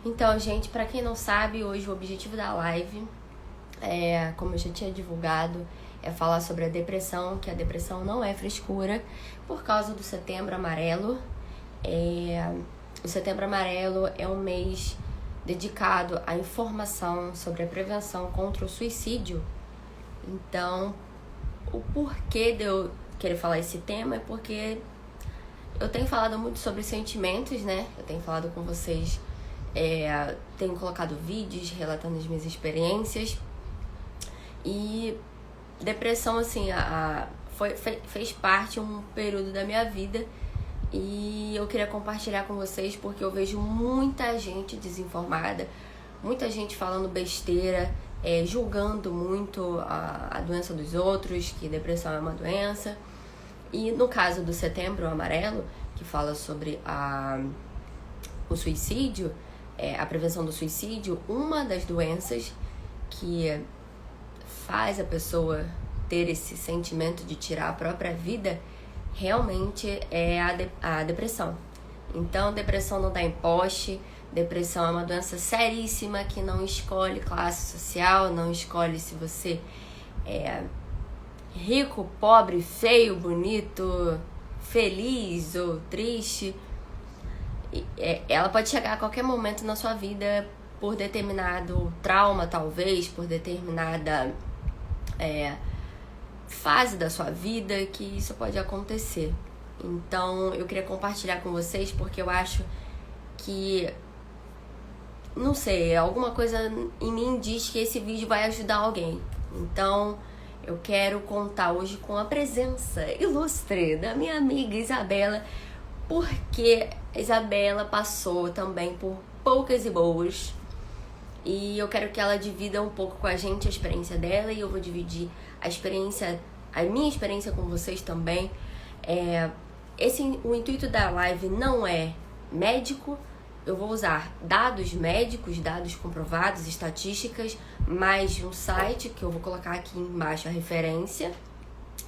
Então, gente, pra quem não sabe, hoje o objetivo da live como eu já tinha divulgado, é falar sobre a depressão, que a depressão não é frescura, por causa do Setembro Amarelo. O Setembro Amarelo é um mês dedicado à informação sobre a prevenção contra o suicídio. Então, o porquê de eu querer falar esse tema é porque eu tenho falado muito sobre sentimentos, né? Eu tenho falado com vocês, tenho colocado vídeos relatando as minhas experiências. E depressão, assim, fez parte um período da minha vida. E eu queria compartilhar com vocês porque eu vejo muita gente desinformada, muita gente falando besteira, julgando muito a doença dos outros, que depressão é uma doença. E no caso do Setembro Amarelo, que fala sobre o suicídio, a prevenção do suicídio, uma das doenças que faz a pessoa ter esse sentimento de tirar a própria vida realmente é a depressão. Então, depressão não dá em poste, depressão é uma doença seríssima que não escolhe classe social, não escolhe se você é rico, pobre, feio, bonito, feliz ou triste. Ela pode chegar a qualquer momento na sua vida por determinado trauma, talvez, por determinada fase da sua vida que isso pode acontecer. Então eu queria compartilhar com vocês porque eu acho que, não sei, alguma coisa em mim diz que esse vídeo vai ajudar alguém. Então eu quero contar hoje com a presença ilustre da minha amiga Isabela, porque a Isabela passou também por poucas e boas. E eu quero que ela divida um pouco com a gente a experiência dela e eu vou dividir a minha experiência com vocês também. O intuito da live não é médico, eu vou usar dados médicos, dados comprovados, estatísticas, mais de um site que eu vou colocar aqui embaixo a referência,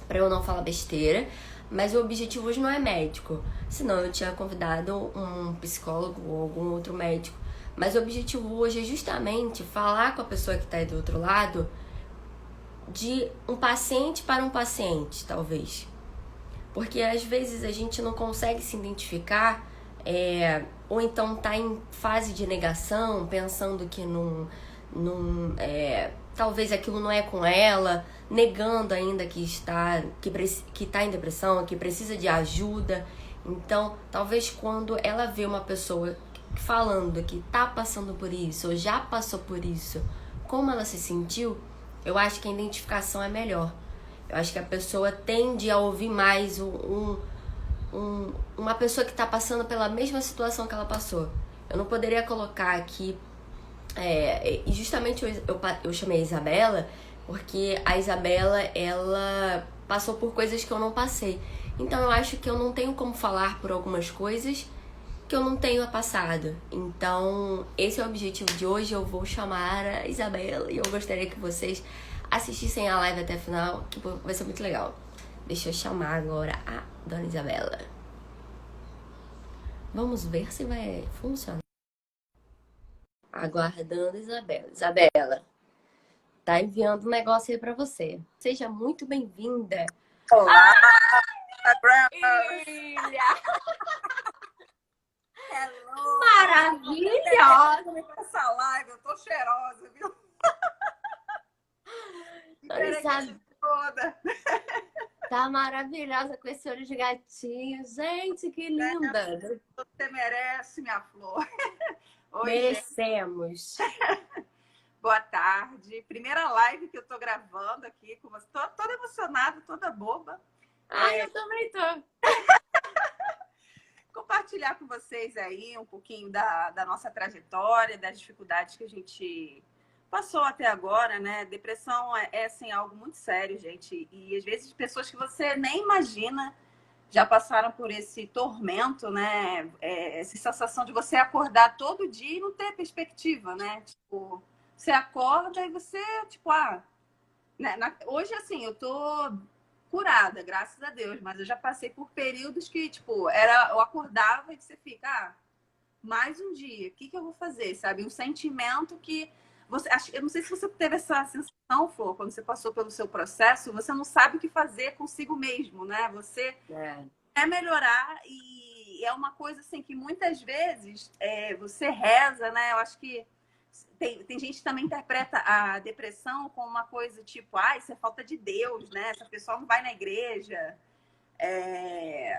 para eu não falar besteira. Mas o objetivo hoje não é médico, senão eu tinha convidado um psicólogo ou algum outro médico. Mas o objetivo hoje é justamente falar com a pessoa que está aí do outro lado, de um paciente para um paciente, talvez. Porque às vezes a gente não consegue se identificar, ou então tá em fase de negação, pensando que talvez aquilo não é com ela, negando ainda que está em depressão, que precisa de ajuda. Então, talvez quando ela vê uma pessoa falando que tá passando por isso, ou já passou por isso, como ela se sentiu, eu acho que a identificação é melhor. Eu acho que a pessoa tende a ouvir mais uma pessoa que tá passando pela mesma situação que ela passou. Eu não poderia colocar aqui, e justamente eu chamei a Isabela, porque a Isabela, ela passou por coisas que eu não passei. Então eu acho que eu não tenho como falar por algumas coisas que eu não tenho passado. Então, esse é o objetivo de hoje. Eu vou chamar a Isabela e eu gostaria que vocês assistissem a live até o final, que vai ser muito legal. Deixa eu chamar agora a dona Isabela. Vamos ver se vai funcionar. Aguardando Isabela. Isabela, tá enviando um negócio aí pra você. Seja muito bem-vinda. Olá, Ilha! hello! Maravilhosa! Com essa live, eu tô cheirosa, viu? Isabela Toda. tá maravilhosa com esse olho de gatinho. Gente, que linda! Você merece, minha flor. Oi, Merecemos. gente. Boa tarde. Primeira live que eu tô gravando aqui com você. Tô toda emocionada, toda boba. Ai, eu também tô. Compartilhar com vocês aí um pouquinho da nossa trajetória, das dificuldades que a gente passou até agora, né? Depressão é assim, algo muito sério, gente. E às vezes pessoas que você nem imagina já passaram por esse tormento, né? Essa sensação de você acordar todo dia e não ter perspectiva, né? Tipo, você acorda e você, tipo, né? Hoje, assim, eu tô curada, graças a Deus, mas eu já passei por períodos que, tipo, eu acordava e você fica, mais um dia, o que que eu vou fazer, sabe? Um sentimento que você, eu não sei se você teve essa sensação, Flor, quando você passou pelo seu processo, você não sabe o que fazer consigo mesmo, né? Você É, quer melhorar e é uma coisa assim que muitas vezes você reza, né? Eu acho que tem gente que também interpreta a depressão como uma coisa tipo, ah, isso é falta de Deus, né? Essa pessoa não vai na igreja, é,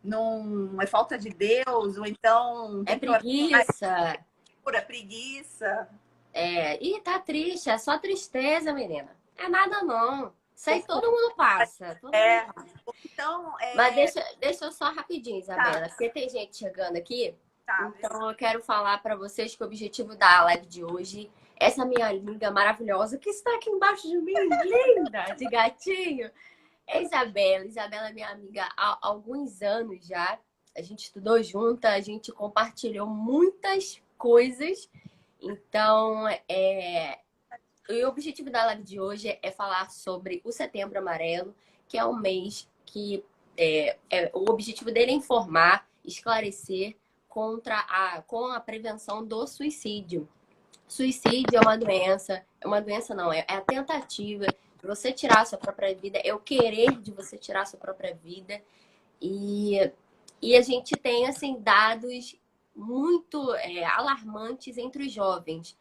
não é falta de Deus, ou então é tem que orar preguiça. por preguiça. E tá triste, é só tristeza, menina. É nada não. Isso aí todo mundo passa. Todo mundo É, passa. então, Mas deixa eu só rapidinho, tá, Isabela, porque tem gente chegando aqui. tá. Então eu quero falar para vocês que o objetivo da live de hoje, essa minha amiga maravilhosa que está aqui embaixo de mim, linda, de gatinho, é Isabela. Isabela é minha amiga há alguns anos já. A gente estudou junta, a gente compartilhou muitas coisas. Então, o objetivo da live de hoje é falar sobre o Setembro Amarelo, que é um mês que o objetivo dele é informar, esclarecer com a prevenção do suicídio. Suicídio é uma doença não, é a tentativa de você tirar a sua própria vida, é o querer de você tirar a sua própria vida. E, e a gente tem, assim, dados muito alarmantes entre os jovens.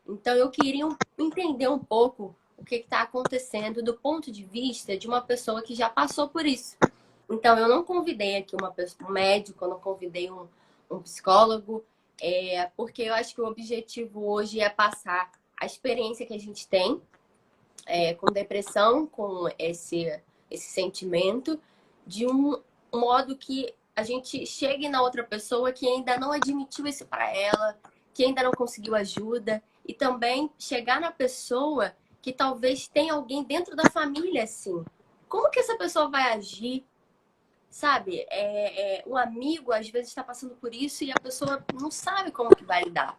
Então, eu queria entender um pouco o que está acontecendo do ponto de vista de uma pessoa que já passou por isso. Então, eu não convidei aqui um médico, eu não convidei um psicólogo, porque eu acho que o objetivo hoje é passar a experiência que a gente tem com depressão, com esse sentimento, de um modo que a gente chegue na outra pessoa que ainda não admitiu isso para ela, que ainda não conseguiu ajuda, e também chegar na pessoa que talvez tenha alguém dentro da família assim. Como que essa pessoa vai agir? Sabe? O amigo às vezes está passando por isso e a pessoa não sabe como que vai lidar.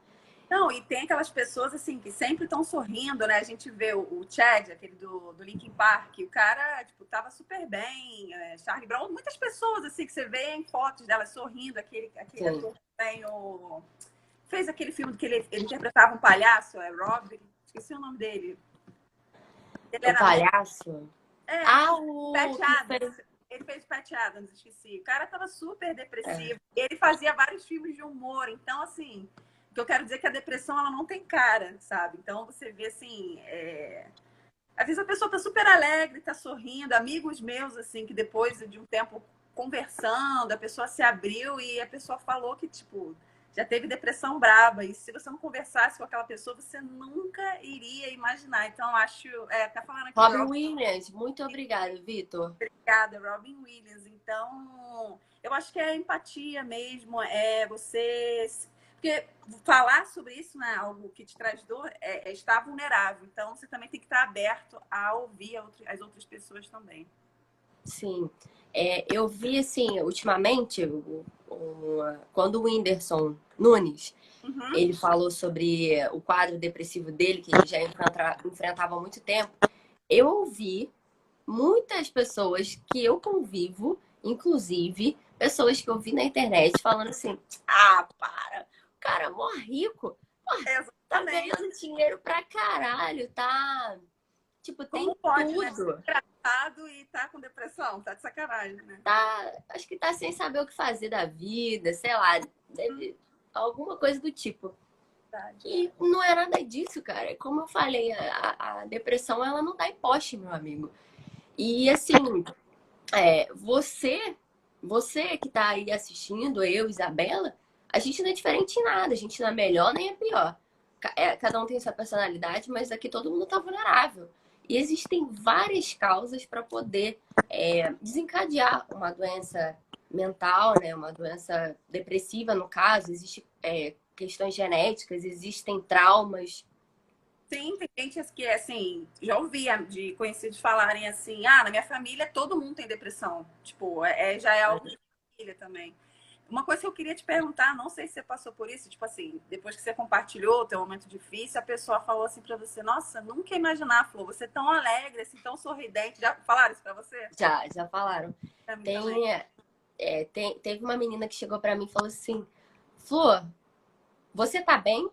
Não, e tem aquelas pessoas assim que sempre estão sorrindo, né? A gente vê o Chad, aquele do Linkin Park, o cara, tipo, tava super bem, Charlie Brown, muitas pessoas assim que você vê em fotos delas sorrindo, aquele Sim. ator que tem fez aquele filme que ele interpretava um palhaço, Rob, esqueci o nome dele. Ele O era médico, palhaço. é, Ah, o Pat que Adams. fez. Ele fez Pat Adams, esqueci. O cara tava super É. depressivo. Ele fazia vários filmes de humor. Então, assim, o que eu quero dizer é que a depressão, ela não tem cara, sabe? Então, você vê, assim... Às vezes a pessoa tá super alegre, tá sorrindo. Amigos meus, assim, que depois de um tempo conversando, a pessoa se abriu e a pessoa falou que, tipo, já teve depressão braba. E se você não conversasse com aquela pessoa, você nunca iria imaginar. Então, acho... tá falando aqui, Robin Rob. Williams, muito obrigada, Vitor. Obrigada, Robin Williams. Então, eu acho que é empatia mesmo, é você. Porque falar sobre isso, né, algo que te traz dor, é estar vulnerável. Então, você também tem que estar aberto a ouvir as outras pessoas também. Sim. Eu vi, assim, ultimamente, quando o Whindersson Nunes Uhum. ele falou sobre o quadro depressivo dele, que ele já enfrentava há muito tempo, eu ouvi muitas pessoas que eu convivo, inclusive pessoas que eu vi na internet, falando assim: ah, para, o cara é mó rico, pô, tá Exatamente. ganhando dinheiro pra caralho, tá? Tipo, tem Como pode, né? Ser tudo. engraçado e tá com depressão? Tá de sacanagem, né? Acho que tá sem saber o que fazer da vida, sei lá, alguma coisa do tipo. Verdade. E não é nada disso, cara. Como eu falei, a depressão ela não dá em poste, meu amigo. E assim, você que tá aí assistindo, eu, Isabela, a gente não é diferente em nada, a gente não é melhor nem é pior. Cada um tem sua personalidade, mas aqui todo mundo tá vulnerável. E existem várias causas para poder desencadear uma doença mental, né? Uma doença depressiva, no caso. Existem questões genéticas, existem traumas. Sim, tem gente que, assim, já ouvia de conhecidos falarem assim, ah, na minha família todo mundo tem depressão. Tipo, já é algo de família também. Uma coisa que eu queria te perguntar, não sei se você passou por isso, tipo assim, depois que você compartilhou o teu momento difícil, a pessoa falou assim pra você, nossa, nunca ia imaginar, Flor, você é tão alegre, assim, tão sorridente. Já falaram isso pra você? Já falaram. Pra mim também. Teve uma menina que chegou para mim e falou assim: Flor, você tá bem?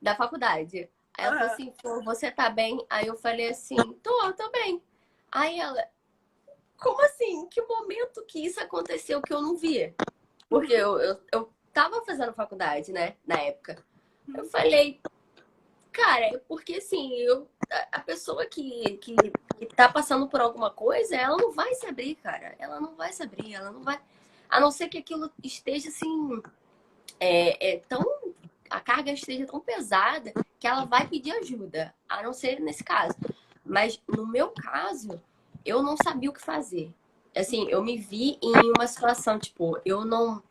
Da faculdade. Aí ela falou Aham. assim, Flor, você tá bem? Aí eu falei assim, tô bem. Aí ela, como assim? Que momento que isso aconteceu que eu não vi? Porque eu tava fazendo faculdade, né, na época. Eu Uhum. falei, cara, é porque assim, a pessoa que tá passando por alguma coisa, ela não vai se abrir, cara. Ela não vai se abrir, ela não vai. A não ser que aquilo esteja assim, tão. A carga esteja tão pesada que ela vai pedir ajuda. A não ser nesse caso. Mas no meu caso, eu não sabia o que fazer. Assim, eu me vi em uma situação, tipo, eu não.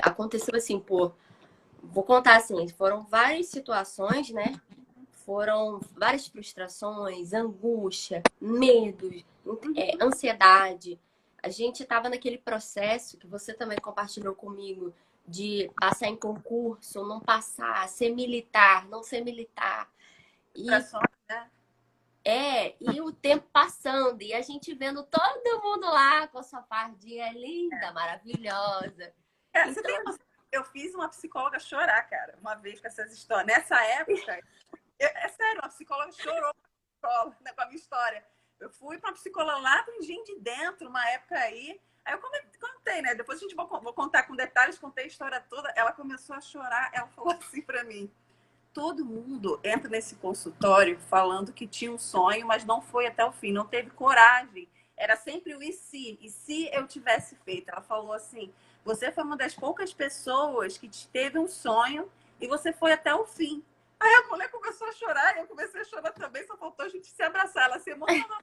Aconteceu assim, pô. Vou contar assim, foram várias situações, né? Foram várias frustrações, angústia, medos, Uhum. ansiedade. A gente estava naquele processo que você também compartilhou comigo de passar em concurso, não passar, ser militar, não ser militar. E Frustrações, né? e o tempo passando, e a gente vendo todo mundo lá com a sua fardinha linda, maravilhosa. Cara, você tem Então, noção? Eu fiz uma psicóloga chorar, cara, uma vez com essas histórias. Nessa época, é sério, uma psicóloga chorou com a escola, né, com a minha história. Eu fui para uma psicóloga lá do Engenho de Dentro, uma época aí. Aí eu contei, né? Depois a gente vou contar com detalhes, contei a história toda. Ela começou a chorar, ela falou assim para mim: todo mundo entra nesse consultório falando que tinha um sonho, mas não foi até o fim, não teve coragem. Era sempre o e se eu tivesse feito? Ela falou assim: você foi uma das poucas pessoas que teve um sonho e você foi até o fim. Aí a mulher começou a chorar, e eu comecei a chorar também, só faltou a gente se abraçar. Ela se emocionou.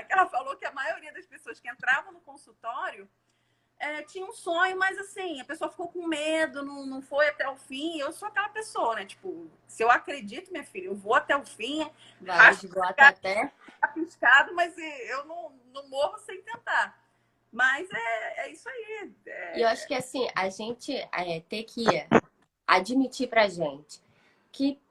Ela falou que a maioria das pessoas que entravam no consultório tinha um sonho, mas assim, a pessoa ficou com medo, não foi até o fim. Eu sou aquela pessoa, né? Tipo, se eu acredito, minha filha, eu vou até o fim, vai raspo esgotar até. piscado, mas eu não morro sem tentar. Mas é isso aí. E eu acho que assim, a gente ter que admitir pra gente que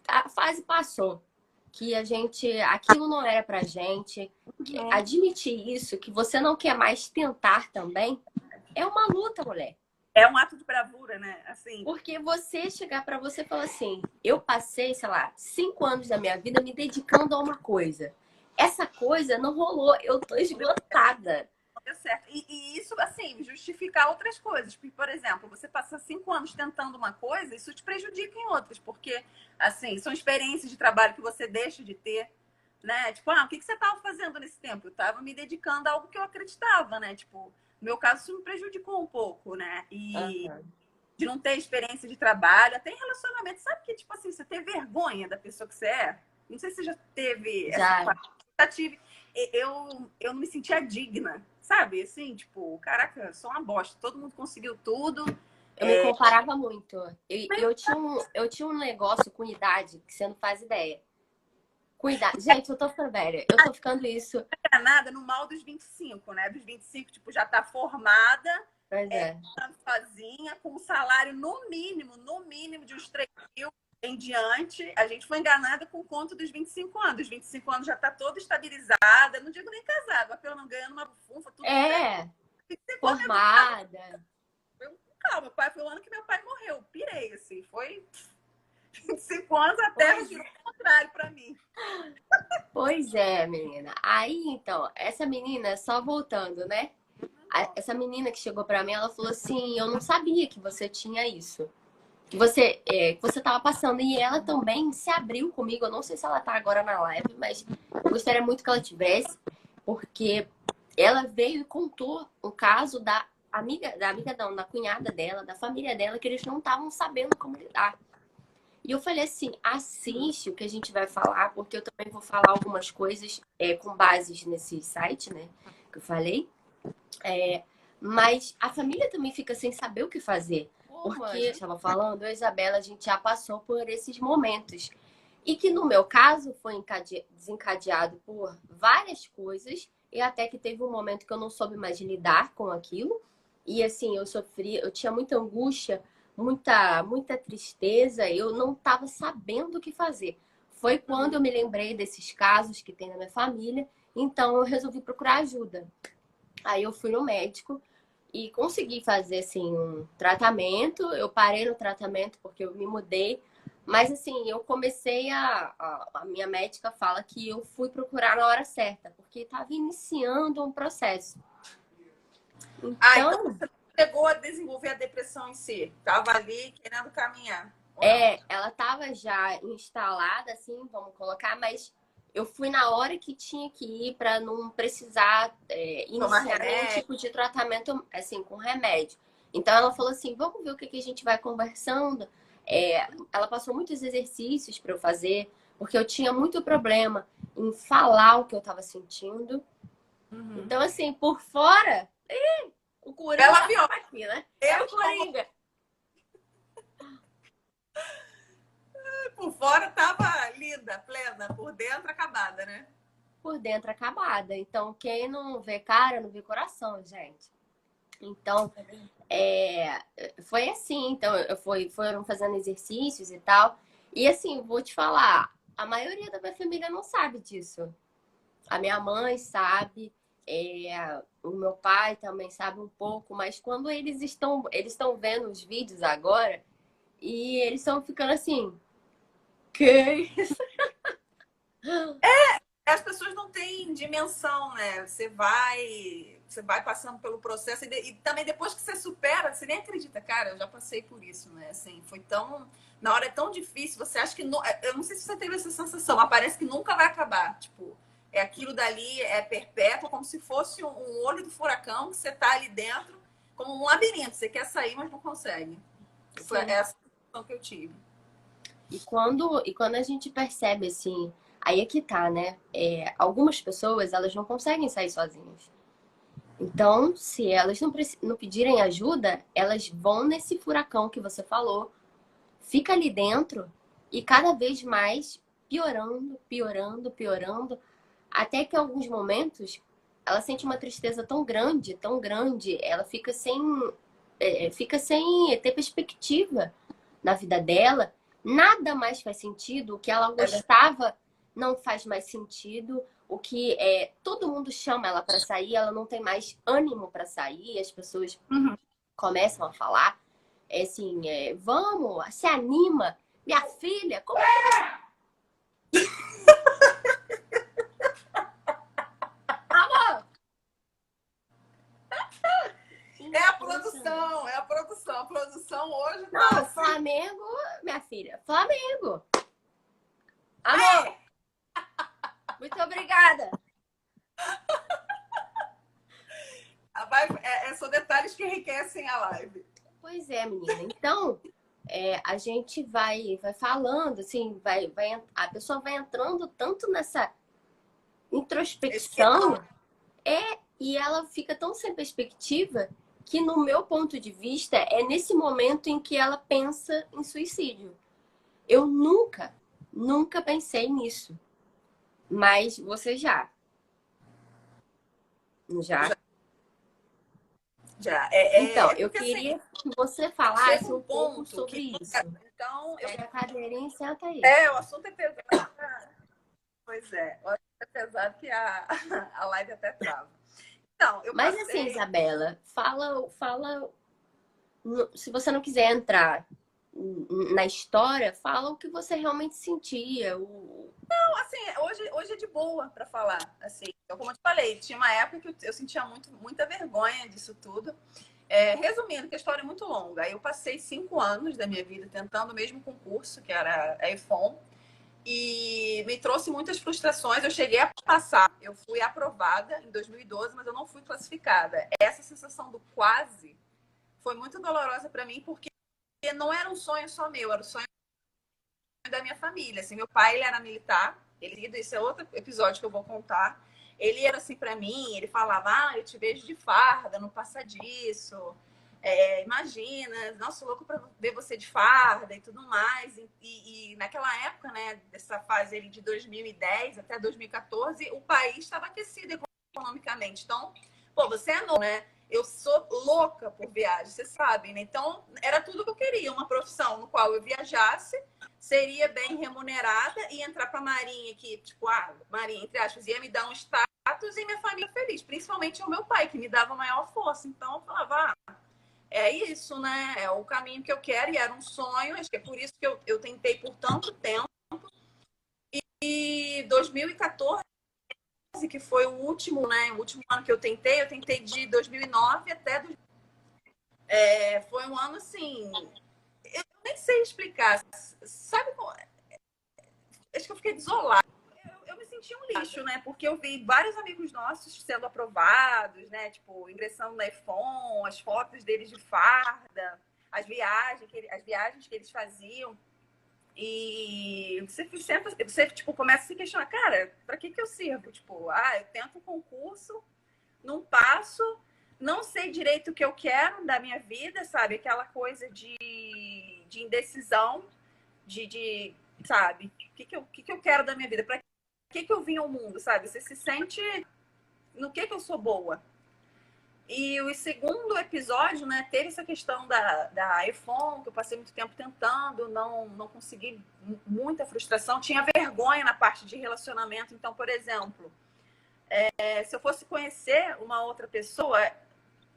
a fase passou, que a gente, aquilo não era pra gente, Uhum. admitir isso, que você não quer mais tentar também, é uma luta, mulher. É um ato de bravura, né? Assim, Porque você chegar pra você e falar assim, eu passei, sei lá, 5 anos da minha vida me dedicando a uma coisa. Essa coisa não rolou, eu tô esgotada. não deu certo. E isso, assim, justificar outras coisas. Porque, por exemplo, você passa 5 anos tentando uma coisa, isso te prejudica em outras, porque, assim, são experiências de trabalho que você deixa de ter, né? Tipo, o que você estava fazendo nesse tempo? Eu estava me dedicando a algo que eu acreditava, né? Tipo, no meu caso, isso me prejudicou um pouco, né? E Uhum. de não ter experiência de trabalho, até em relacionamento. Sabe que, tipo assim, você ter vergonha da pessoa que você é? Não sei se você já teve essa Já, fase. Já tive. Eu não me sentia digna, sabe? Assim, tipo, caraca, sou uma bosta. Todo mundo conseguiu tudo. eu me comparava muito. E Mas eu tinha um negócio com idade que você não faz ideia. Cuidar. Gente, eu tô ficando velha. Eu tô ficando isso. não era nada no mal dos 25, né? Dos 25, tipo, já tá formada, Pois é. sozinha, com um salário no mínimo, de uns 3 mil em diante. A gente foi enganada com o conto dos 25 anos. Os 25 anos já tá toda estabilizada, não digo nem casada, mas pelo menos ganhando uma bufunfa, tudo certo. É, 25 anos minha vida formada. foi calma. Foi o ano que meu pai morreu. Pirei, assim. Foi 25 anos, a terra Pois, girou ao contrário para mim. pois é, menina. Aí, então, essa menina, só voltando, né? Essa menina que chegou pra mim, ela falou assim: eu não sabia que você tinha isso. Que você tava passando. E ela também se abriu comigo. Eu não sei se ela tá agora na live, mas eu gostaria muito que ela tivesse, porque ela veio e contou o caso da amiga não, da cunhada dela, da família dela, que eles não estavam sabendo como lidar. E eu falei assim, assiste o que a gente vai falar, porque eu também vou falar algumas coisas com bases nesse site, né? Que eu falei. Mas a família também fica sem saber o que fazer. Porque a gente estava falando, eu e a Isabela, a gente já passou por esses momentos. E que no meu caso foi desencadeado por várias coisas. E até que teve um momento que eu não soube mais lidar com aquilo. E assim, eu sofri, eu tinha muita angústia, muita tristeza. Eu não estava sabendo o que fazer. Foi quando eu me lembrei desses casos que tem na minha família. Então eu resolvi procurar ajuda. Aí eu fui no médico e consegui fazer, assim, um tratamento. Eu parei no tratamento porque eu me mudei. Mas, assim, eu comecei a minha médica fala que eu fui procurar na hora certa, porque estava iniciando um processo. Então Então, você chegou a desenvolver a depressão em si. Tava ali querendo caminhar, ou não? ela estava já instalada, assim, vamos colocar, mas eu fui na hora que tinha que ir para não precisar Tomar iniciar nenhum remédio. tipo de tratamento, assim, com remédio. Então, ela falou assim: vamos ver o que que a gente vai conversando. Ela passou muitos exercícios para eu fazer, porque eu tinha muito problema em falar o que eu estava sentindo. Uhum. Então, assim, por fora, o Bela Coringa Viola. tava aqui, né? É Eu o Coringa. por fora tava linda, plena, por dentro acabada, né? Por dentro acabada. Então, quem não vê cara, não vê coração, gente. Então, é, foi assim. Então, foram fazendo exercícios e tal. E assim, vou te falar, a maioria da minha família não sabe disso. A minha mãe sabe, o meu pai também sabe um pouco, mas quando eles estão vendo os vídeos agora e eles estão ficando assim, que isso? As pessoas não têm dimensão, né? Você vai passando pelo processo e também depois que você supera, você nem acredita, cara, eu já passei por isso, né? Assim, foi tão, na hora é tão difícil, você acha que eu não sei se você teve essa sensação, mas parece que nunca vai acabar, tipo, é aquilo dali é perpétuo, como se fosse um olho do furacão que você tá ali dentro, como um labirinto, você quer sair, mas não consegue. Foi Sim. essa sensação que eu tive. E quando a gente percebe assim, aí é que tá, né? Algumas pessoas, elas não conseguem sair sozinhas. Então, se elas não pedirem ajuda, elas vão nesse furacão que você falou, fica ali dentro e cada vez mais piorando, piorando, piorando, até que em alguns momentos ela sente uma tristeza tão grande, ela fica sem ter perspectiva na vida dela, nada mais faz sentido, o que ela gostava não faz mais sentido, o que todo mundo chama ela para sair, ela não tem mais ânimo para sair, as pessoas Uhum. começam a falar, assim, vamos, se anima, minha filha, como amor? É a Impressionante. produção, é a produção. A produção hoje tá Não, assim. Flamengo, minha filha, Flamengo. Amor, muito obrigada. São detalhes que enriquecem a live. Pois é, menina. Então, a gente vai falando, assim, a pessoa vai entrando tanto nessa Espiral. introspecção, e ela fica tão sem perspectiva que, no meu ponto de vista, é nesse momento em que ela pensa em suicídio. Eu nunca pensei nisso. Mas você já. Já. Já. Então, É eu porque assim, queria que você chega falasse um um pouco ponto que. sobre isso. Então, Pega a cadeirinha e senta aí. o assunto é pesado. Pois é, o assunto é pesado que a live até trava. Então, eu Mas assim, passei. Isabela, fala. Se você não quiser entrar na história, fala o que você realmente sentia. Não, assim, hoje é de boa para falar. Assim, como eu te falei, tinha uma época que eu sentia muita vergonha disso tudo. Resumindo, que a história é muito longa. Eu passei 5 anos da minha vida tentando o mesmo concurso, que era a EFON, e me trouxe muitas frustrações. Eu cheguei a passar, eu fui aprovada em 2012, mas eu não fui classificada. Essa sensação do quase foi muito dolorosa para mim, porque não era um sonho só meu, era um sonho da minha família. Assim, meu pai, ele era militar, esse é outro episódio que eu vou contar. Ele era assim para mim, ele falava: "Ah, eu te vejo de farda, não passa disso. Imagina, nossa, louco para ver você de farda e tudo mais". E naquela época, né, dessa fase ali de 2010 até 2014, o país estava aquecido economicamente. Então, pô, você é novo, né? Eu sou louca por viagem, você sabe, né? Então, era tudo que eu queria, uma profissão no qual eu viajasse, seria bem remunerada e entrar para a Marinha, que, tipo, Marinha, entre aspas, ia me dar um status fatos e minha família feliz, principalmente o meu pai, que me dava maior força. Então eu falava, é isso, né? É o caminho que eu quero e era um sonho. Acho que é por isso que eu tentei por tanto tempo. E 2014, que foi o último, né? O último ano que eu tentei de 2009 até. Foi um ano assim. Eu nem sei explicar. Sabe como? Acho que eu fiquei desolada. Eu me senti um lixo, né? Porque eu vi vários amigos nossos sendo aprovados, né? Tipo, ingressando na EFON, as fotos deles de farda, as viagens que eles faziam. E você tipo, começa a se questionar, cara, pra que eu sirvo? Tipo, eu tento um concurso, não passo, não sei direito o que eu quero da minha vida, sabe? Aquela coisa de indecisão, sabe? O que eu quero da minha vida? Pra que eu vim ao mundo, sabe? Você se sente no que eu sou boa. E o segundo episódio, né, teve essa questão da EFON, que eu passei muito tempo tentando, não consegui, muita frustração. Tinha vergonha na parte de relacionamento. Então, por exemplo, se eu fosse conhecer uma outra pessoa,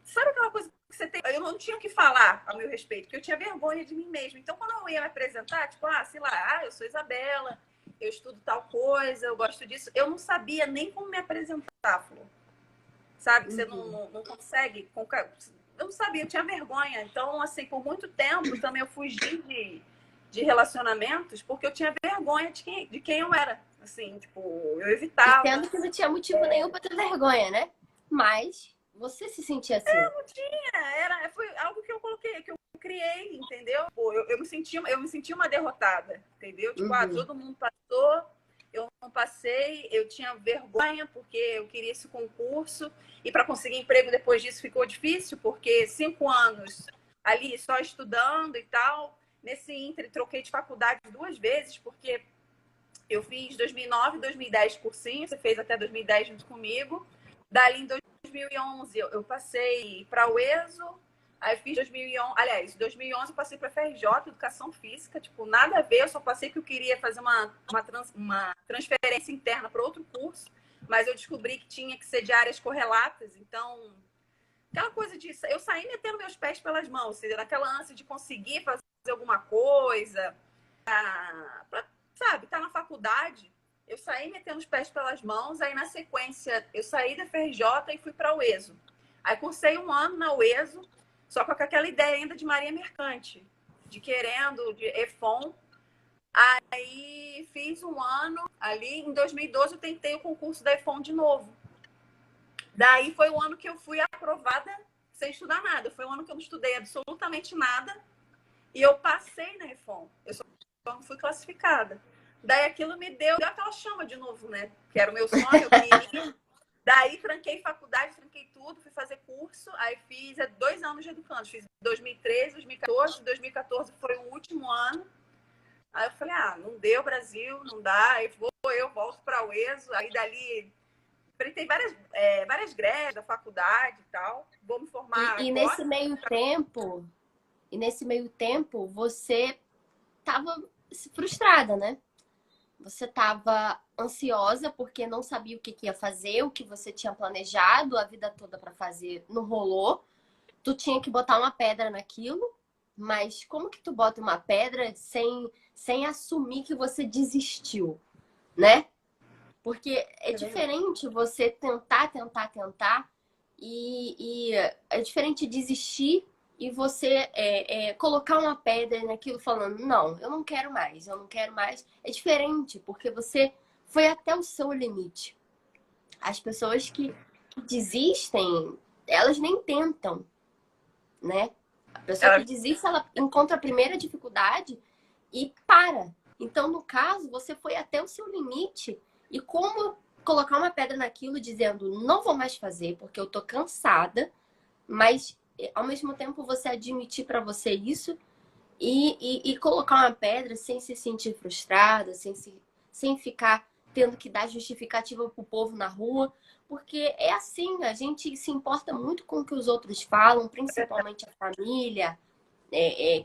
sabe aquela coisa que você tem? Eu não tinha o que falar a meu respeito, porque eu tinha vergonha de mim mesma. Então, quando eu ia me apresentar, tipo, sei lá, eu sou Isabela, eu estudo tal coisa, eu gosto disso, eu não sabia nem como me apresentar, Flor. Sabe? Você não consegue. Eu não sabia, eu tinha vergonha. Então, assim, por muito tempo também eu fugi de relacionamentos porque eu tinha vergonha de quem eu era. Assim, tipo, eu evitava. Entendo que não tinha motivo nenhum pra ter vergonha, né? Mas você se sentia assim. Não tinha. Foi algo que eu coloquei, que eu criei, entendeu? Pô, eu me senti uma derrotada, entendeu? Tipo, todo mundo passou, eu não passei, eu tinha vergonha porque eu queria esse concurso e para conseguir emprego depois disso ficou difícil, porque 5 anos ali só estudando e tal. Nesse inter, troquei de faculdade 2 vezes, porque eu fiz 2009 e 2010 cursinho, você fez até 2010 junto comigo. Dali em 2011 eu passei para o ESO, aí fiz 2011, aliás, em 2011 eu passei para a FRJ, Educação Física, tipo, nada a ver, eu só passei que eu queria fazer uma transferência interna para outro curso, mas eu descobri que tinha que ser de áreas correlatas, então, aquela coisa disso, eu saí metendo meus pés pelas mãos, ou seja, naquela ânsia de conseguir fazer alguma coisa, sabe, tá na faculdade, eu saí metendo os pés pelas mãos, aí na sequência eu saí da FRJ e fui para o ESO. Aí cursei 1 ano na UESO, só com aquela ideia ainda de Marinha Mercante, de EFON. Aí fiz 1 ano, ali em 2012 eu tentei o concurso da EFON de novo. Daí foi o ano que eu fui aprovada sem estudar nada. Foi um ano que eu não estudei absolutamente nada e eu passei na EFON. Eu só não fui classificada. Daí aquilo me deu aquela chama de novo, né? Que era o meu sonho, eu queria. Daí tranquei faculdade, tranquei tudo, fui fazer curso. Aí fiz 2 anos de educando. Fiz 2013, 2014. 2014 foi o último ano. Aí eu falei, não deu Brasil, não dá. Aí eu volto para o ESO. Aí dali enfrentei várias greves da faculdade e tal. Vou me formar e agora. nesse meio tempo, você estava frustrada, né? Você estava ansiosa porque não sabia o que ia fazer, o que você tinha planejado a vida toda para fazer não rolou. Tu tinha que botar uma pedra naquilo, mas como que tu bota uma pedra sem assumir que você desistiu, né? Porque é diferente você tentar e é diferente desistir e você colocar uma pedra naquilo falando, não, eu não quero mais, eu não quero mais. É diferente, porque você foi até o seu limite. As pessoas que desistem, elas nem tentam, né? A pessoa que desiste, ela encontra a primeira dificuldade e para. Então, no caso, você foi até o seu limite e como colocar uma pedra naquilo dizendo, não vou mais fazer porque eu tô cansada, mas ao mesmo tempo você admitir para você isso e colocar uma pedra sem se sentir frustrada, sem ficar tendo que dar justificativa pro povo na rua, porque é assim, a gente se importa muito com o que os outros falam, principalmente a família,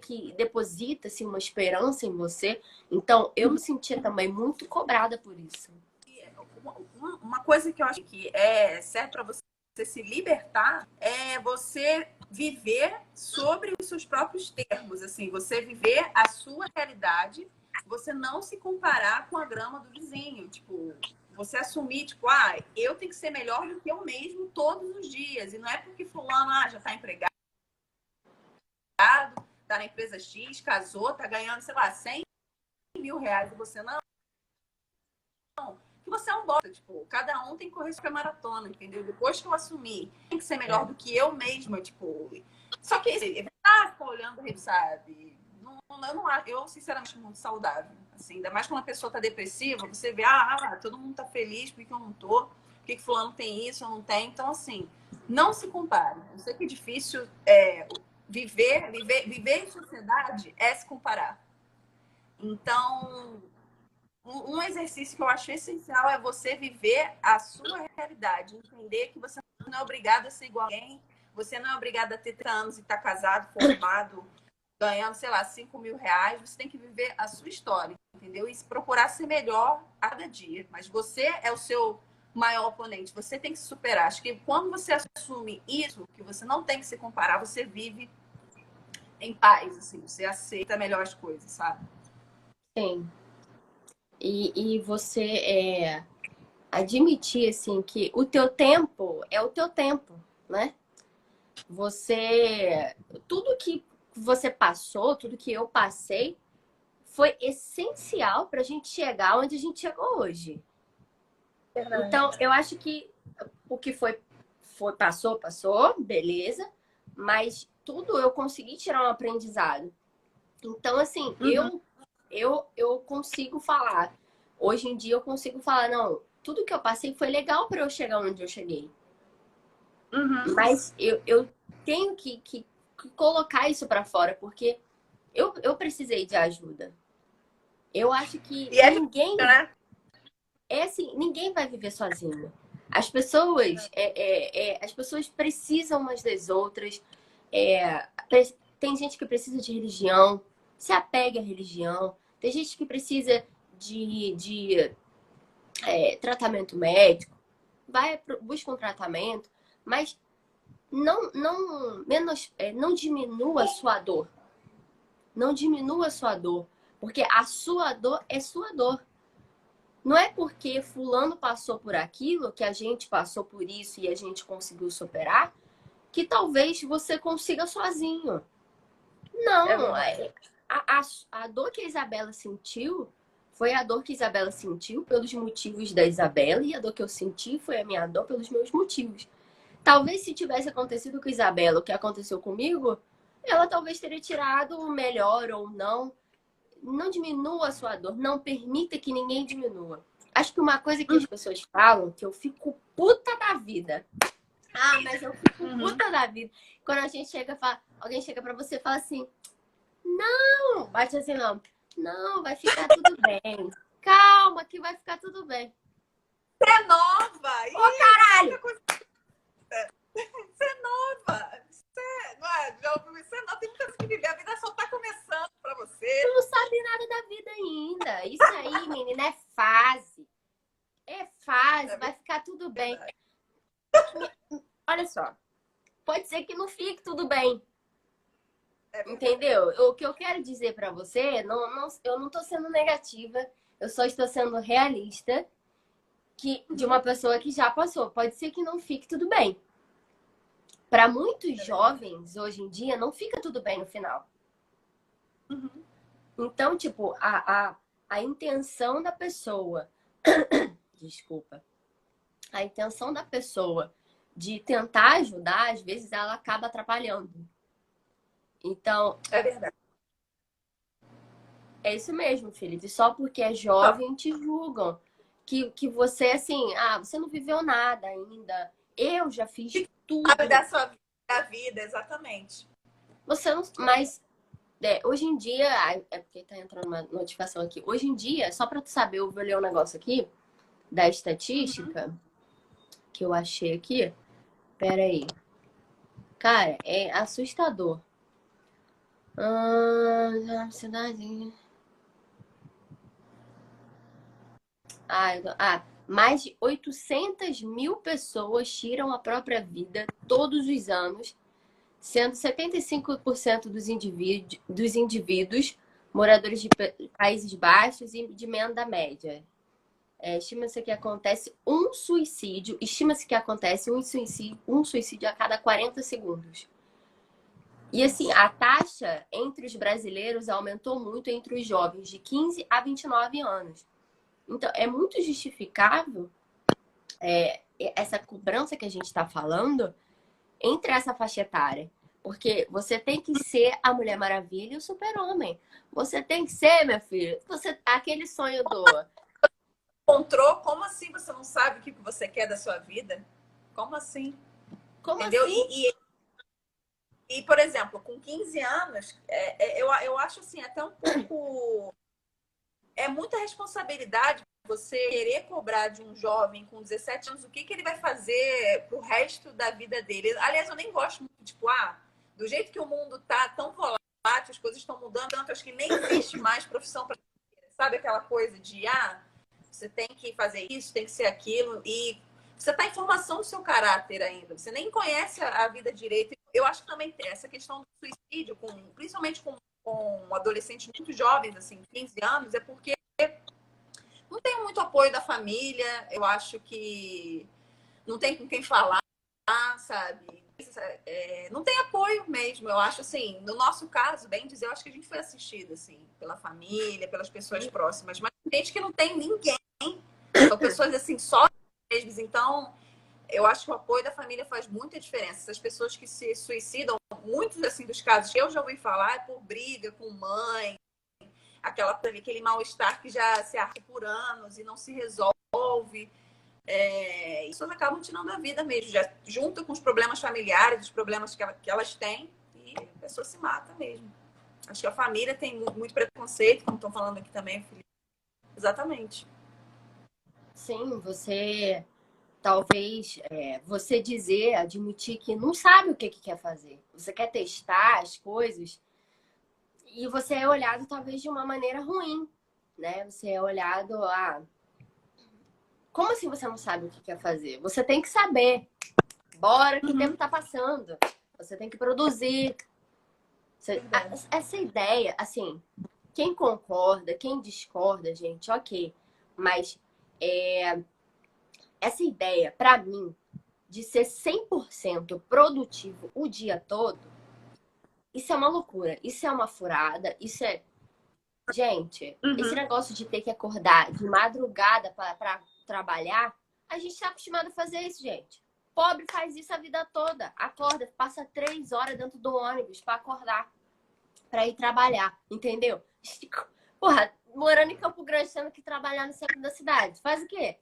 que deposita assim, uma esperança em você. Então, eu me sentia também muito cobrada por isso. uma coisa que eu acho que serve para você se libertar é você viver sobre os seus próprios termos, assim, você viver a sua realidade, você não se comparar com a grama do vizinho, tipo, você assumir, tipo, eu tenho que ser melhor do que eu mesmo todos os dias, e não é porque fulano, já tá empregado, tá na empresa X, casou, tá ganhando, sei lá, 100 mil reais, e você não, que você é um bosta, tipo, cada um tem que correr sua maratona, entendeu? Depois que eu assumi, tem que ser melhor do que eu mesma, tipo. Só que assim, ficar olhando, sabe? Eu sinceramente acho muito saudável. Assim, ainda mais quando a pessoa tá depressiva, você vê, todo mundo tá feliz, por que eu não tô? Por que fulano tem isso, eu não tenho? Então, assim, não se compare. Eu sei que é difícil viver em sociedade é se comparar. Então, um exercício que eu acho essencial é você viver a sua realidade, entender que você não é obrigado a ser igual a alguém, você não é obrigado a ter 30 anos e estar casado, formado, ganhando, sei lá, 5 mil reais. Você tem que viver a sua história, entendeu? E procurar ser melhor a cada dia. Mas você é o seu maior oponente, você tem que se superar. Acho que quando você assume isso, que você não tem que se comparar, você vive em paz, assim, você aceita melhor as coisas, sabe? Sim. E você admitir, assim, que o teu tempo é o teu tempo, né? Você... Tudo que você passou, tudo que eu passei, foi essencial para a gente chegar onde a gente chegou hoje. Então, eu acho que o que passou, beleza, mas tudo eu consegui tirar um aprendizado. Então, assim, eu consigo falar. Hoje em dia eu consigo falar, não, tudo que eu passei foi legal para eu chegar onde eu cheguei. Mas eu tenho que colocar isso para fora, porque eu precisei de ajuda. Eu acho que E ninguém né? assim, ninguém vai viver sozinho. As pessoas precisam umas das outras. Tem gente que precisa de religião, se apegue à religião. Tem gente que precisa de tratamento médico, busca um tratamento, mas não diminua a sua dor. Não diminua a sua dor, porque a sua dor é sua dor. Não é porque fulano passou por aquilo, que a gente passou por isso e a gente conseguiu superar, que talvez você consiga sozinho. Não, a dor que a Isabela sentiu foi a dor que a Isabela sentiu pelos motivos da Isabela, e a dor que eu senti foi a minha dor pelos meus motivos. Talvez se tivesse acontecido com a Isabela o que aconteceu comigo, ela talvez teria tirado o melhor ou não. Não diminua a sua dor, não permita que ninguém diminua. Acho que uma coisa que as pessoas falam, que eu fico puta da vida. Mas eu fico puta da vida. Quando a gente chega, alguém chega pra você e fala assim, não, bate assim, não, vai ficar tudo bem. Calma, que vai ficar tudo bem. Você é nova! Ô, caralho! Você é nova! Você é nova, tem muita coisa que viver. A vida só tá começando pra você. Tu não sabe nada da vida ainda. Isso aí, menina, é fase. É fase, vai ficar tudo bem. Olha só, pode ser que não fique tudo bem. Entendeu? O que eu quero dizer pra você, eu não tô sendo negativa, eu só estou sendo realista de uma pessoa que já passou. Pode ser que não fique tudo bem. Para muitos jovens, hoje em dia, não fica tudo bem no final. Então, tipo, a intenção da pessoa... Desculpa. A intenção da pessoa de tentar ajudar, às vezes, ela acaba atrapalhando. Então... É verdade. É isso mesmo, Felipe. Só porque é jovem te julgam. Que você, assim, você não viveu nada ainda. Eu já fiz tudo. Sabe da sua vida, exatamente. Você não. Mas hoje em dia. É porque tá entrando uma notificação aqui. Hoje em dia, só pra tu saber, eu vou ler um negócio aqui da estatística que eu achei aqui. Pera aí. Cara, é assustador. Cidade. Mais de 800 mil pessoas tiram a própria vida todos os anos, sendo 75% dos indivíduos moradores de países baixos e de renda média. Estima-se que acontece um suicídio a cada 40 segundos. E assim, a taxa entre os brasileiros aumentou muito entre os jovens de 15 a 29 anos. Então, é muito justificável essa cobrança que a gente está falando entre essa faixa etária. Porque você tem que ser a Mulher Maravilha e o Super-Homem. Você tem que ser, minha filha. Aquele sonho do... Encontrou? Como assim você não sabe o que você quer da sua vida? Como assim? Como entendeu? assim? E, por exemplo, com 15 anos, eu acho assim, até um pouco... É muita responsabilidade você querer cobrar de um jovem com 17 anos o que ele vai fazer pro resto da vida dele. Aliás, eu nem gosto muito, tipo, do jeito que o mundo tá tão volátil, as coisas estão mudando, tanto acho que nem existe mais profissão para, sabe aquela coisa de, você tem que fazer isso, tem que ser aquilo, e você tá em formação do seu caráter ainda, você nem conhece a vida direito. Eu acho que também tem essa questão do suicídio, principalmente com adolescentes muito jovens, assim, 15 anos, é porque não tem muito apoio da família, eu acho que não tem com quem falar, sabe? Não tem apoio mesmo, eu acho assim, no nosso caso, bem dizer, eu acho que a gente foi assistido, assim, pela família, pelas pessoas próximas, mas tem gente que não tem ninguém, são pessoas assim, só mesmo, então eu acho que o apoio da família faz muita diferença. Essas pessoas que se suicidam, muitos assim dos casos que eu já ouvi falar é por briga com mãe, aquele mal-estar que já se arrasta por anos e não se resolve. Isso acabam tirando a vida mesmo, já junto com os problemas familiares, os problemas que elas têm, e a pessoa se mata mesmo. Acho que a família tem muito preconceito, como estão falando aqui também, Felipe. Exatamente. Sim, talvez você admitir que não sabe o que quer fazer. Você quer testar as coisas e você é olhado talvez de uma maneira ruim, né? Você é olhado como assim você não sabe o que quer fazer? Você tem que saber. Bora que o tempo tá passando. Você tem que produzir. Essa ideia, assim, quem concorda, quem discorda, gente, ok. Mas essa ideia, pra mim, de ser 100% produtivo o dia todo, isso é uma loucura. Isso é uma furada. Isso é... Gente, esse negócio de ter que acordar de madrugada pra trabalhar, a gente tá acostumado a fazer isso, gente. Pobre faz isso a vida toda. Acorda, passa 3 horas dentro do ônibus pra acordar, pra ir trabalhar, entendeu? Porra, morando em Campo Grande, tendo que trabalhar no centro da cidade. Faz o quê?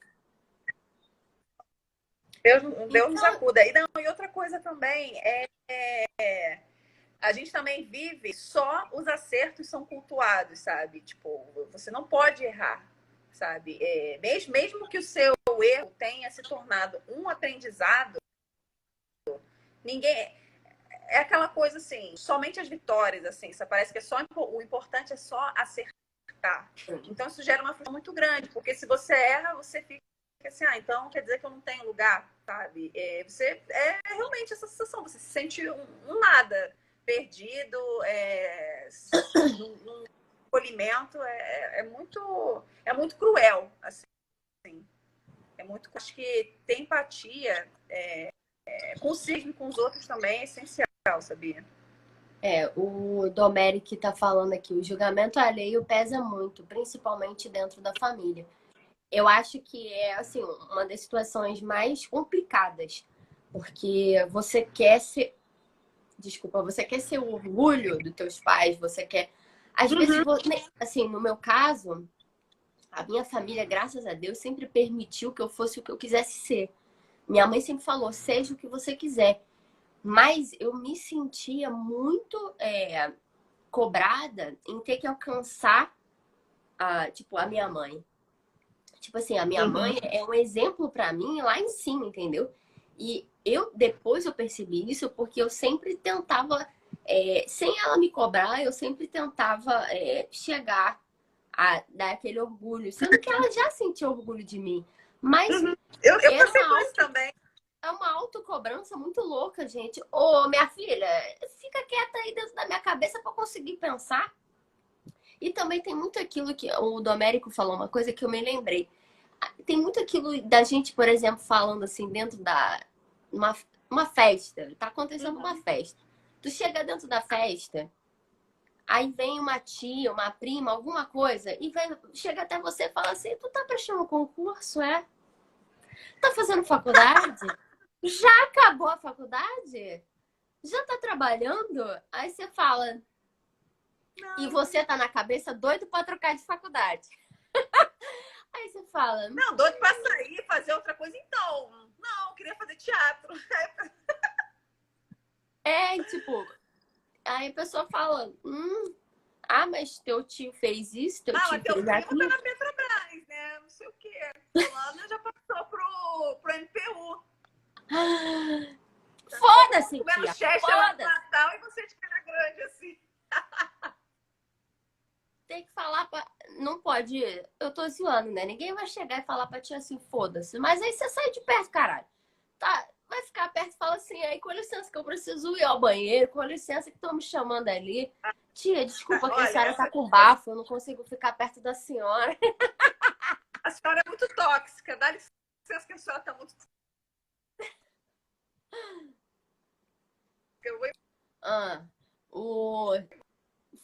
Deus nos acuda. E outra coisa também a gente também vive, só os acertos são cultuados, sabe? Tipo, você não pode errar, sabe? Mesmo que o seu erro tenha se tornado um aprendizado, ninguém... É aquela coisa assim, somente as vitórias, assim, isso parece que o importante é só acertar. Então isso gera uma frustração muito grande, porque se você erra, você fica assim, então quer dizer que eu não tenho lugar, sabe? Você realmente essa sensação, você se sente um nada, perdido, num acolhimento, é muito cruel, assim. Acho que ter empatia consigo e com os outros também é essencial, sabia? O Domeric tá falando aqui, o julgamento alheio pesa muito, principalmente dentro da família. Eu acho que é, assim, uma das situações mais complicadas, porque você quer ser... Desculpa, você quer ser o orgulho dos teus pais, você quer... Às vezes, assim, no meu caso, a minha família, graças a Deus, sempre permitiu que eu fosse o que eu quisesse ser. Minha mãe sempre falou, seja o que você quiser. Mas eu me sentia muito cobrada em ter que alcançar a minha mãe. Tipo assim, a minha mãe é um exemplo pra mim lá em cima, entendeu? E depois eu percebi isso porque eu sempre tentava, sem ela me cobrar, eu sempre tentava chegar a dar aquele orgulho. Sendo que ela já sentia orgulho de mim. Mas Eu é passei uma por isso também. é uma autocobrança muito louca, gente. Ô, minha filha, fica quieta aí dentro da minha cabeça pra eu conseguir pensar. E também tem muito aquilo que o Domérico falou, uma coisa que eu me lembrei. Tem muito aquilo da gente, por exemplo, falando assim, dentro da. Uma, uma festa. Tá acontecendo uma festa. Tu chega dentro da festa, aí vem uma tia, uma prima, alguma coisa, e vem, chega até você e fala assim: tu tá prestando concurso, é? Tá fazendo faculdade? Já acabou a faculdade? Já tá trabalhando? Aí você fala, e Não, você tá na cabeça doido pra trocar de faculdade. Aí você fala, não, doido pra sair, fazer outra coisa. Então, não, eu queria fazer teatro. tipo, aí a pessoa fala, mas teu tio fez isso, teu Ah, tio mas teu fez primo tá aquilo. na Petrobras, né? Não sei o quê. Fulano já passou pro MPU. Tá todo mundo Foda-se, comendo tia, Chester lá no foda-se. Natal e você de cara grande, assim. Tem que falar pra. Não pode. Eu tô zoando, né? Ninguém vai chegar e falar pra tia assim, foda-se. Mas aí você sai de perto, caralho. Tá, vai ficar perto e fala assim, aí, com licença que eu preciso ir ao banheiro, com licença que estão me chamando ali. Tia, desculpa que a Olha, senhora tá com bafo, eu não consigo ficar perto da senhora. a senhora é muito tóxica. Dá licença que a senhora tá muito. Eu vou Ah, o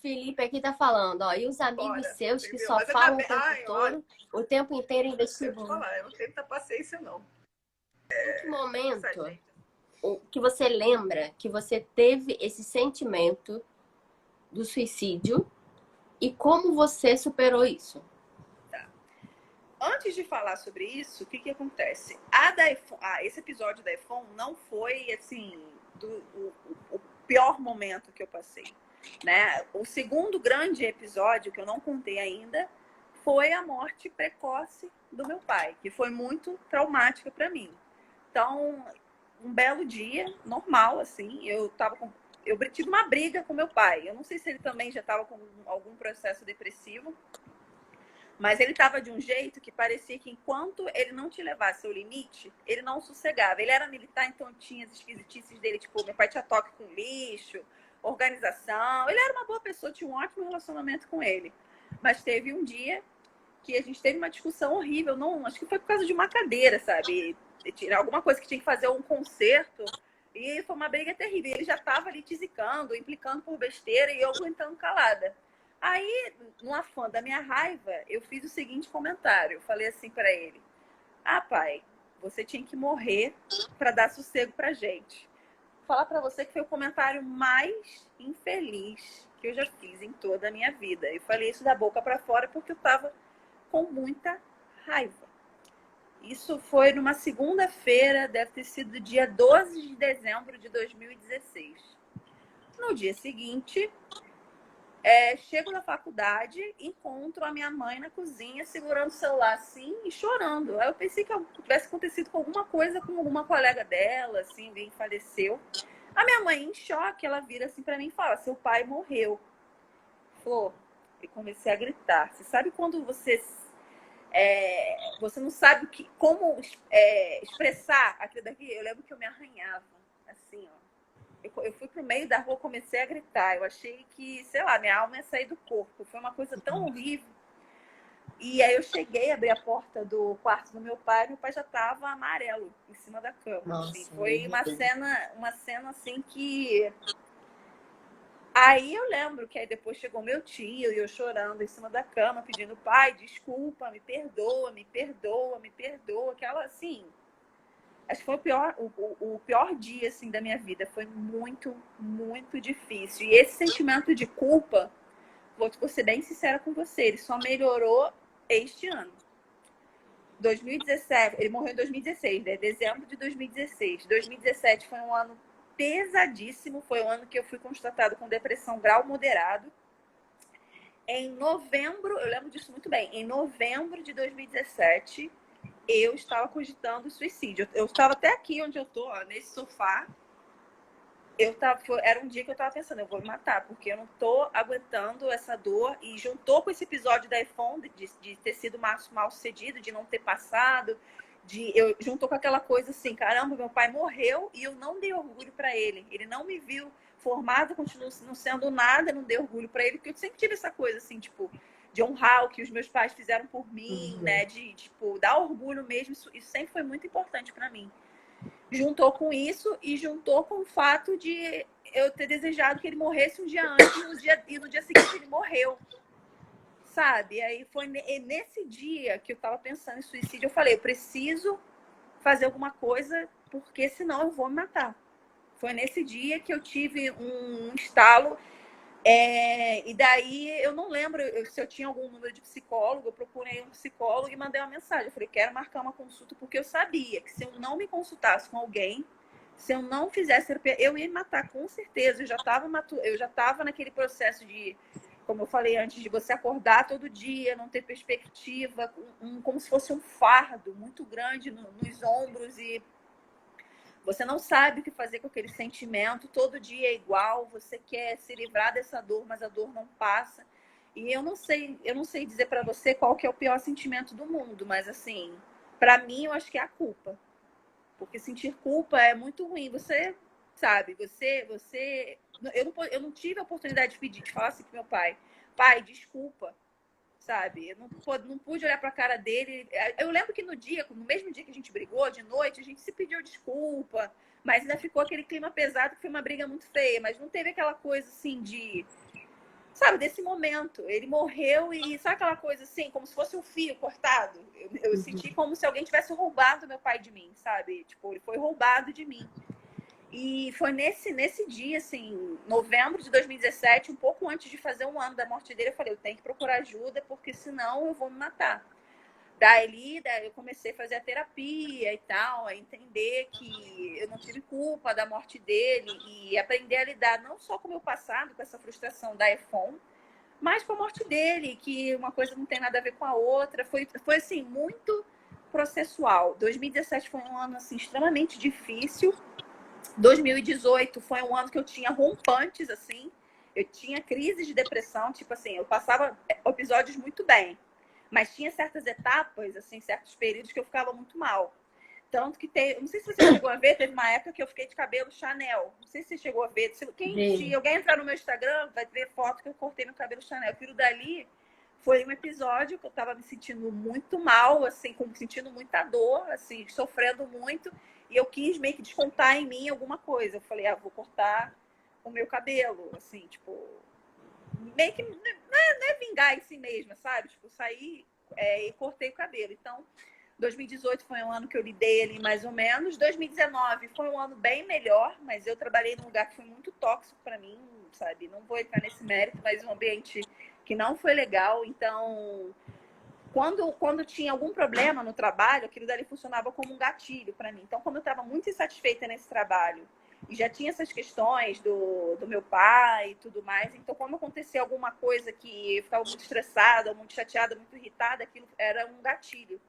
Felipe aqui tá falando, ó, e os amigos embora, seus que entendeu? só Mas ainda falam o bem. tempo Ai, olha, todo, o tempo inteiro em eu vou vestibular. falar, eu não tenho muita paciência, não. Em que Essa momento gente. que você lembra que você teve esse sentimento do suicídio e como você superou isso? Antes de falar sobre isso, o que acontece? Esse episódio da iPhone não foi assim o pior momento que eu passei, né? O segundo grande episódio que eu não contei ainda foi a morte precoce do meu pai, que foi muito traumática para mim. Então, um belo dia, normal assim, eu tive uma briga com meu pai. Eu não sei se ele também já estava com algum processo depressivo. Mas ele estava de um jeito que parecia que enquanto ele não te levasse ao limite, ele não sossegava. Ele era militar, então tinha as esquisitices dele, tipo, meu pai tinha toque com lixo, organização. Ele era uma boa pessoa, tinha um ótimo relacionamento com ele. Mas teve um dia que a gente teve uma discussão horrível, não, acho que foi por causa de uma cadeira, sabe? Alguma coisa que tinha que fazer um concerto. E foi uma briga terrível. Ele já estava ali tisicando, implicando por besteira e eu aguentando calada. Aí, no afã da minha raiva, eu fiz o seguinte comentário. Eu falei assim para ele: ah, pai, você tinha que morrer para dar sossego pra gente. Vou falar para você que foi o comentário mais infeliz que eu já fiz em toda a minha vida. Eu falei isso da boca para fora porque eu estava com muita raiva. Isso foi numa segunda-feira, deve ter sido dia 12 de dezembro de 2016. No dia seguinte, chego na faculdade, encontro a minha mãe na cozinha, segurando o celular assim e chorando. Aí eu pensei que tivesse acontecido com alguma coisa com alguma colega dela, assim, alguém faleceu. A minha mãe, em choque, ela vira assim para mim e fala: seu pai morreu. Flor, e comecei a gritar. Você sabe quando você não sabe como expressar aquilo daqui? Eu lembro que eu me arranhava, assim, ó. Eu fui pro meio da rua, comecei a gritar. Eu achei que, sei lá, minha alma ia sair do corpo. Foi uma coisa tão horrível. E aí eu cheguei, abri a porta do quarto do meu pai já estava amarelo em cima da cama. Nossa, assim. Foi uma cena assim que... Aí eu lembro que aí depois chegou meu tio e eu chorando em cima da cama, pedindo: pai, desculpa, me perdoa, me perdoa, me perdoa. Aquela assim... Acho que foi o pior dia assim, da minha vida. Foi muito, muito difícil. E esse sentimento de culpa, vou ser bem sincera com você, ele só melhorou este ano. 2017, ele morreu em 2016, né? Dezembro de 2016. 2017 foi um ano pesadíssimo. Foi o ano que eu fui constatado com depressão grau moderado. Em novembro, eu lembro disso muito bem, em novembro de 2017... eu estava cogitando suicídio. Eu estava até aqui onde eu tô, ó, nesse sofá. Era um dia que eu estava pensando: eu vou me matar, porque eu não tô aguentando essa dor. E juntou com esse episódio da iPhone, de ter sido mal sucedido, de não ter passado, juntou com aquela coisa assim, caramba, meu pai morreu e eu não dei orgulho para ele. Ele não me viu formada, continuo não sendo nada, não dei orgulho para ele, porque eu sempre tive essa coisa assim, tipo, de honrar o que os meus pais fizeram por mim, né? De, tipo, dar orgulho mesmo. Isso sempre foi muito importante para mim. Juntou com isso e juntou com o fato de eu ter desejado que ele morresse um dia antes e no dia seguinte ele morreu. Sabe? Aí foi nesse dia que eu tava pensando em suicídio, eu falei, eu preciso fazer alguma coisa, porque senão eu vou me matar. Foi nesse dia que eu tive um estalo. E daí eu não lembro se eu tinha algum número de psicólogo, eu procurei um psicólogo e mandei uma mensagem. Eu falei, quero marcar uma consulta, porque eu sabia que se eu não me consultasse com alguém, se eu não fizesse terapia, eu ia me matar, com certeza. Eu já estava naquele processo de, como eu falei antes, de você acordar todo dia, não ter perspectiva, como se fosse um fardo muito grande nos ombros e você não sabe o que fazer com aquele sentimento, todo dia é igual, você quer se livrar dessa dor, mas a dor não passa. E eu não sei dizer para você qual que é o pior sentimento do mundo, mas assim, para mim eu acho que é a culpa. Porque sentir culpa é muito ruim. Você sabe, eu não tive a oportunidade de pedir, de falar assim pro meu pai, desculpa. Sabe? Eu não pude olhar para a cara dele. Eu lembro que no mesmo dia que a gente brigou, de noite, a gente se pediu desculpa, mas ainda ficou aquele clima pesado, que foi uma briga muito feia, mas não teve aquela coisa assim de, sabe, desse momento. Ele morreu e sabe aquela coisa assim, como se fosse um fio cortado? Eu senti como se alguém tivesse roubado meu pai de mim, sabe? Tipo, ele foi roubado de mim. E foi nesse dia, assim, novembro de 2017, um pouco antes de fazer um ano da morte dele, eu falei, eu tenho que procurar ajuda, porque senão eu vou me matar. Daí eu comecei a fazer a terapia e tal, a entender que eu não tive culpa da morte dele e aprender a lidar não só com o meu passado, com essa frustração da EFON, mas com a morte dele, que uma coisa não tem nada a ver com a outra. Foi assim, muito processual. 2017 foi um ano, assim, extremamente difícil. 2018 foi um ano que eu tinha rompantes, assim. Eu tinha crises de depressão, tipo assim, eu passava episódios muito bem, mas tinha certas etapas, assim, certos períodos que eu ficava muito mal. Tanto que não sei se você chegou a ver, teve uma época que eu fiquei de cabelo Chanel. Não sei se você chegou a ver. Se alguém entrar no meu Instagram, vai ver foto que eu cortei meu cabelo Chanel. Aquilo dali foi um episódio que eu tava me sentindo muito mal, assim, sentindo muita dor, assim, sofrendo muito. E eu quis meio que descontar em mim alguma coisa. Eu falei, vou cortar o meu cabelo, assim, tipo... Meio que não é vingar em si mesma, sabe? Tipo, saí e cortei o cabelo. Então, 2018 foi um ano que eu lidei ali mais ou menos. 2019 foi um ano bem melhor, mas eu trabalhei num lugar que foi muito tóxico para mim, sabe? Não vou entrar nesse mérito, mas um ambiente que não foi legal. Então, quando tinha algum problema no trabalho, aquilo dali funcionava como um gatilho para mim. Então, como eu estava muito insatisfeita nesse trabalho e já tinha essas questões do meu pai e tudo mais, então quando acontecia alguma coisa que eu ficava muito estressada, muito chateada, muito irritada, aquilo era um gatilho.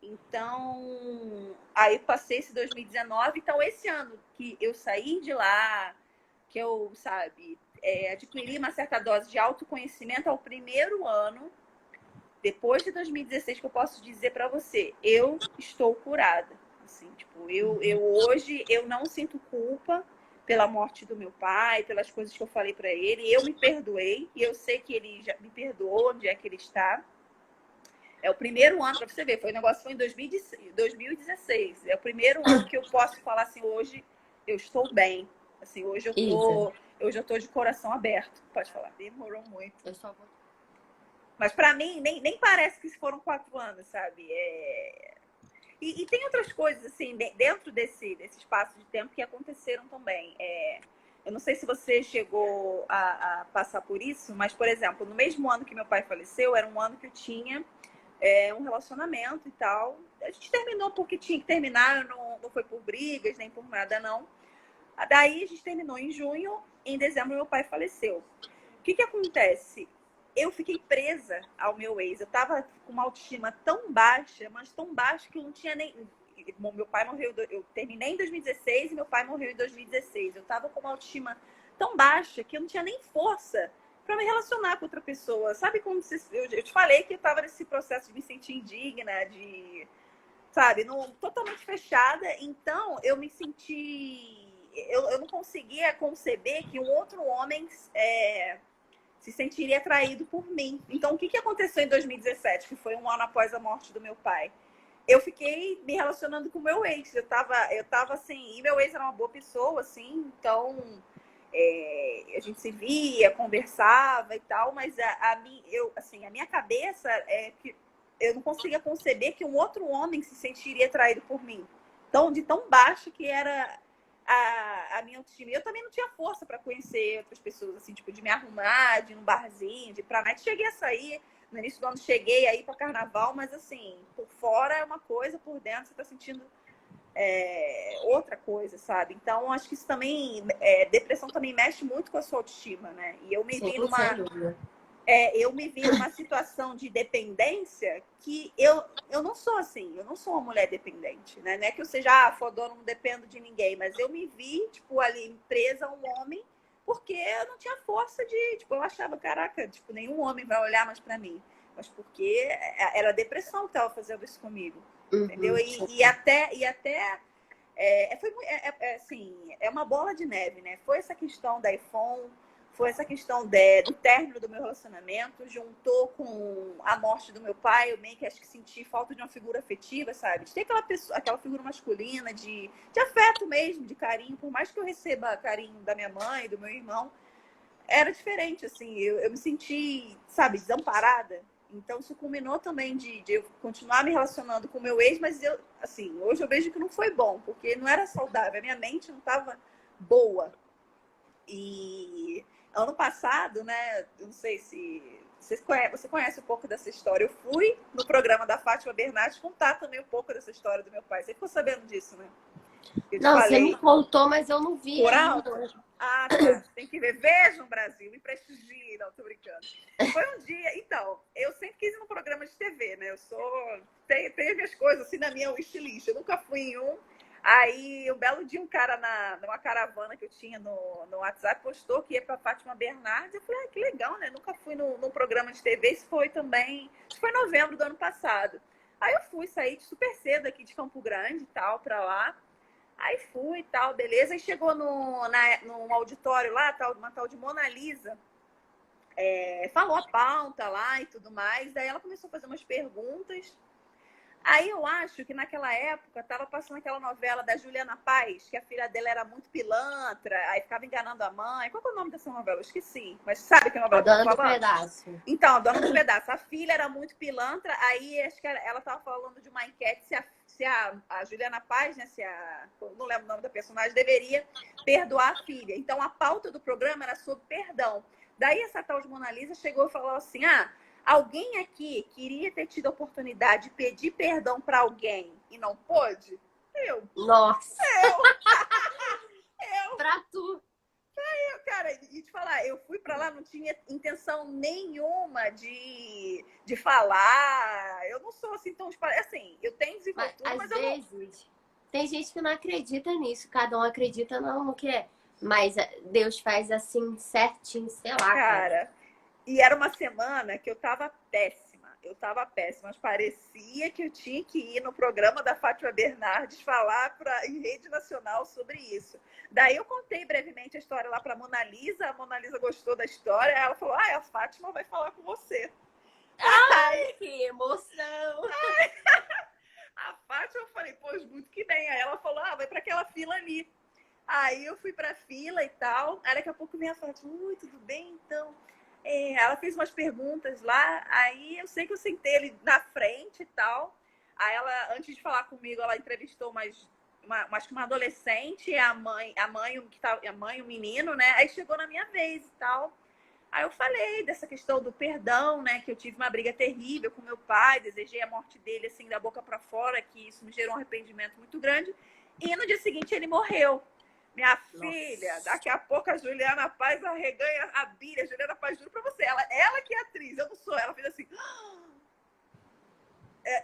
Então, aí passei esse 2019. Então, esse ano que eu saí de lá, que eu, sabe, adquiri uma certa dose de autoconhecimento, é o primeiro ano, depois de 2016, que eu posso dizer para você, eu estou curada. Assim, tipo, eu hoje, eu não sinto culpa pela morte do meu pai, pelas coisas que eu falei para ele. Eu me perdoei e eu sei que ele já me perdoou, onde é que ele está. É o primeiro ano, para você ver, o negócio foi em 2016. É o primeiro ano que eu posso falar assim, hoje eu estou bem. Assim, hoje eu já tô de coração aberto. Pode falar, demorou muito. Eu só vou... Mas para mim, nem parece que foram 4 anos, sabe? E tem outras coisas, assim, dentro desse espaço de tempo que aconteceram também. Eu não sei se você chegou a passar por isso, mas, por exemplo, no mesmo ano que meu pai faleceu, era um ano que eu tinha um relacionamento e tal. A gente terminou porque tinha que terminar, não foi por brigas, nem por nada, não. Daí a gente terminou em junho, em dezembro meu pai faleceu. O que acontece? Eu fiquei presa ao meu ex. Eu tava com uma autoestima tão baixa, mas tão baixa que eu não tinha nem... Meu pai morreu... Eu terminei em 2016 e meu pai morreu em 2016. Eu tava com uma autoestima tão baixa que eu não tinha nem força para me relacionar com outra pessoa. Sabe como eu te falei que eu tava nesse processo de me sentir indigna, de sabe, totalmente fechada. Então, eu me senti... Eu não conseguia conceber que um outro homem se sentiria atraído por mim. Então, o que aconteceu em 2017, que foi um ano após a morte do meu pai? Eu fiquei me relacionando com o meu ex. Eu tava assim... E meu ex era uma boa pessoa, assim. Então, a gente se via, conversava e tal. Mas a minha cabeça é que eu não conseguia conceber que um outro homem se sentiria atraído por mim. Então, de tão baixo que era a minha autoestima. Eu também não tinha força para conhecer outras pessoas, assim, tipo, de me arrumar, de ir num barzinho, de ir pra night. Cheguei a sair, no início do ano cheguei a ir para carnaval, mas assim, por fora é uma coisa, por dentro você tá sentindo outra coisa, sabe? Então, acho que isso também, depressão também mexe muito com a sua autoestima, né? E eu me Sim, vi sem dúvida. eu me vi numa situação de dependência que eu não sou assim, eu não sou uma mulher dependente, né? Não é que eu seja fodona, não dependo de ninguém, mas eu me vi, tipo, ali presa a um homem porque eu não tinha força de, tipo, eu achava, caraca, tipo, nenhum homem vai olhar mais pra mim. Mas porque era a depressão que tava fazendo isso comigo, entendeu? Uhum. E até assim, é uma bola de neve, né? Foi essa questão da iPhone, foi essa questão do término do meu relacionamento, juntou com a morte do meu pai, eu meio que acho que senti falta de uma figura afetiva, sabe? De ter aquela figura masculina, de afeto mesmo, de carinho. Por mais que eu receba carinho da minha mãe, do meu irmão, era diferente, assim. Eu me senti, sabe, desamparada. Então, isso culminou também de eu continuar me relacionando com o meu ex, mas assim, hoje eu vejo que não foi bom, porque não era saudável, a minha mente não estava boa. E ano passado, né, eu não sei se você conhece um pouco dessa história. Eu fui no programa da Fátima Bernardes contar também um pouco dessa história do meu pai. Você ficou sabendo disso, né? Eu te Não, você falei me contou, mas eu não vi por ainda. alto. Ah, tá. Tem que ver. Vejam, Brasil. Me prestigie. Não, tô brincando. Foi um dia... Então, eu sempre quis ir num programa de TV, né? Eu sou... Tenho minhas coisas assim na minha wishlist. Eu nunca fui em um. Aí, um belo dia, um cara numa caravana que eu tinha no WhatsApp postou que ia pra Fátima Bernardes. Eu falei, que legal, né? Nunca fui num programa de TV. Isso foi também... Isso foi em novembro do ano passado. Aí eu fui sair super cedo aqui de Campo Grande e tal, pra lá. Aí fui e tal, beleza. E chegou num auditório lá, uma tal de Mona Lisa. Falou a pauta lá e tudo mais. Daí ela começou a fazer umas perguntas. Aí eu acho que naquela época estava passando aquela novela da Juliana Paz, que a filha dela era muito pilantra, aí ficava enganando a mãe. Qual que é o nome dessa novela? Eu esqueci. Mas sabe que novela A que eu tô Dona do falando? Pedaço. Então, a Dona do Pedaço. A filha era muito pilantra, aí acho que ela estava falando de uma enquete se a Juliana Paz, né, não lembro o nome da personagem, deveria perdoar a filha. Então, a pauta do programa era sobre perdão. Daí, essa tal de Mona Lisa chegou e falou assim, alguém aqui queria ter tido a oportunidade de pedir perdão para alguém e não pôde? Eu. Nossa! Eu. Pra tu. Cara, e te falar, eu fui pra lá, não tinha intenção nenhuma de falar. Eu não sou assim tão... Assim, eu tenho Mas, desenvoltura, às mas eu não... vezes, tem gente que não acredita nisso. Cada um acredita no que é. Mas Deus faz assim, certinho, sei lá, cara. Cara, e era uma semana que eu tava péssima. Eu tava péssima, mas parecia que eu tinha que ir no programa da Fátima Bernardes falar em rede nacional sobre isso. Daí eu contei brevemente a história lá pra Mona Lisa, a Mona Lisa gostou da história, ela falou, a Fátima vai falar com você. Ai, que emoção! A Fátima, eu falei, pois, muito que bem. Aí ela falou, vai pra aquela fila ali. Aí eu fui pra fila e tal. Aí daqui a pouco vem a Fátima, tudo bem, então... ela fez umas perguntas lá, aí eu sei que eu sentei ali na frente e tal. Aí ela, antes de falar comigo, ela entrevistou acho que uma adolescente, a mãe, o menino, né? Aí chegou na minha vez e tal. Aí eu falei dessa questão do perdão, né? Que eu tive uma briga terrível com meu pai, desejei a morte dele assim da boca para fora, que isso me gerou um arrependimento muito grande. E no dia seguinte ele morreu. Minha filha, daqui a pouco a Juliana Paz arreganha a bilha. Juliana Paz, juro pra você, ela que é atriz, eu não sou. Ela fez assim...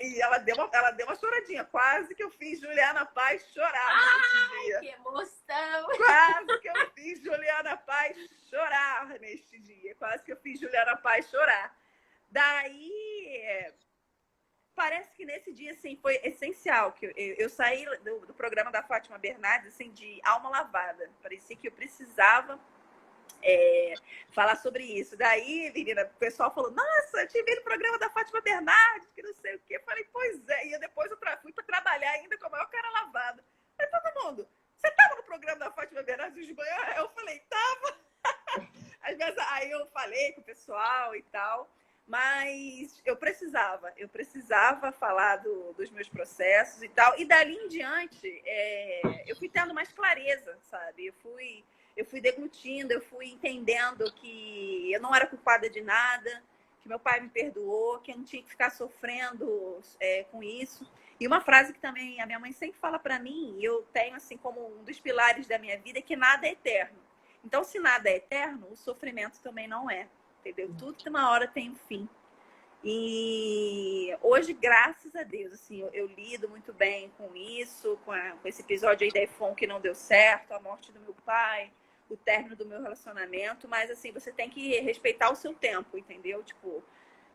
e ela deu uma choradinha. Quase que eu fiz Juliana Paz chorar nesse dia. Que emoção! Quase que eu fiz Juliana Paz chorar neste dia. Quase que eu fiz Juliana Paz chorar. Daí... parece que nesse dia, assim, foi essencial. Que eu saí do programa da Fátima Bernardes, assim, de alma lavada. Parecia que eu precisava falar sobre isso. Daí, menina, o pessoal falou, nossa, eu tive no programa da Fátima Bernardes, que não sei o quê. Eu falei, pois é. E depois eu fui para trabalhar ainda com a maior cara lavada. Aí todo mundo, você estava no programa da Fátima Bernardes de manhã? Eu falei, tava. Às vezes, aí eu falei com o pessoal e tal. Mas eu precisava falar dos meus processos e tal. E dali em diante, eu fui tendo mais clareza, sabe? Eu fui deglutindo, eu fui entendendo que eu não era culpada de nada, que meu pai me perdoou, que eu não tinha que ficar sofrendo com isso. E uma frase que também a minha mãe sempre fala para mim, e eu tenho assim como um dos pilares da minha vida, é que nada é eterno. Então, se nada é eterno, o sofrimento também não é. Entendeu? Tudo que uma hora tem um fim. E hoje, graças a Deus, assim, eu lido muito bem com isso, com esse episódio aí da iPhone que não deu certo, a morte do meu pai, o término do meu relacionamento, mas assim, você tem que respeitar o seu tempo, entendeu? Tipo,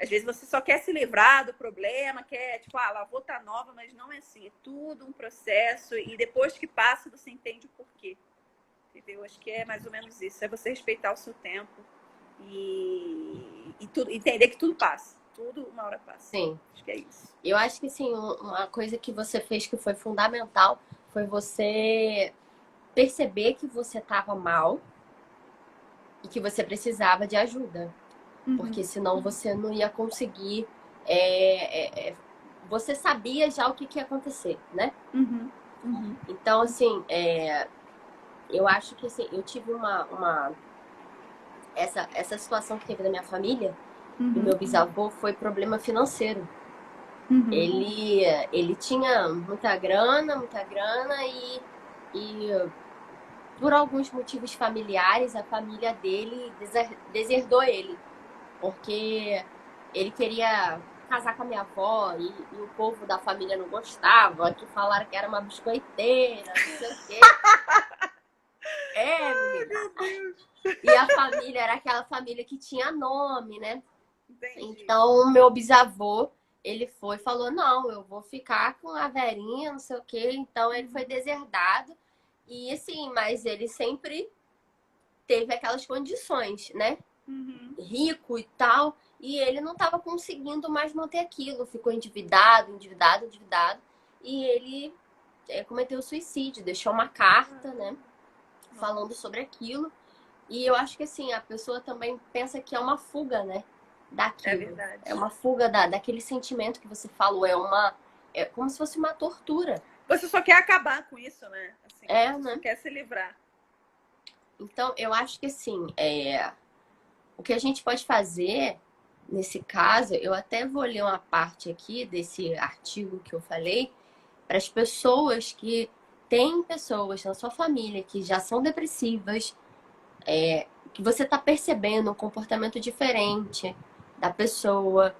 às vezes você só quer se livrar do problema, quer, tipo, lavou tá nova, mas não é assim, é tudo um processo e depois que passa, você entende o porquê. Entendeu? Acho que é mais ou menos isso, é você respeitar o seu tempo. E tudo, entender que tudo passa. Tudo uma hora passa. Sim. Acho que é isso. Eu acho que, sim, uma coisa que você fez que foi fundamental foi você perceber que você estava mal e que você precisava de ajuda. Porque senão você não ia conseguir... você sabia já o que ia acontecer, né? Então, assim, eu acho que assim, eu tive essa situação que teve na minha família, do meu bisavô, foi problema financeiro. Ele tinha muita grana e por alguns motivos familiares, a família dele deserdou ele. Porque ele queria casar com a minha avó e o povo da família não gostava, que falaram que era uma biscoiteira, não sei o quê. Menina. E a família era aquela família que tinha nome, né? Entendi. Então, meu bisavô, ele foi e falou, não, eu vou ficar com a Verinha, não sei o quê. Então, ele foi deserdado. E assim, mas ele sempre teve aquelas condições, né? Rico e tal. E ele não estava conseguindo mais manter aquilo. Ficou endividado. E ele cometeu suicídio. Deixou uma carta, né? Falando sobre aquilo. E eu acho que assim, a pessoa também pensa que é uma fuga, né? Daquilo. É verdade. É uma fuga daquele sentimento que você falou. É como se fosse uma tortura. Você só quer acabar com isso, né? Assim, você né? só quer se livrar. Então, eu acho que assim, o que a gente pode fazer nesse caso, eu até vou ler uma parte aqui desse artigo que eu falei, para as pessoas que têm pessoas na sua família que já são depressivas, que você está percebendo um comportamento diferente da pessoa.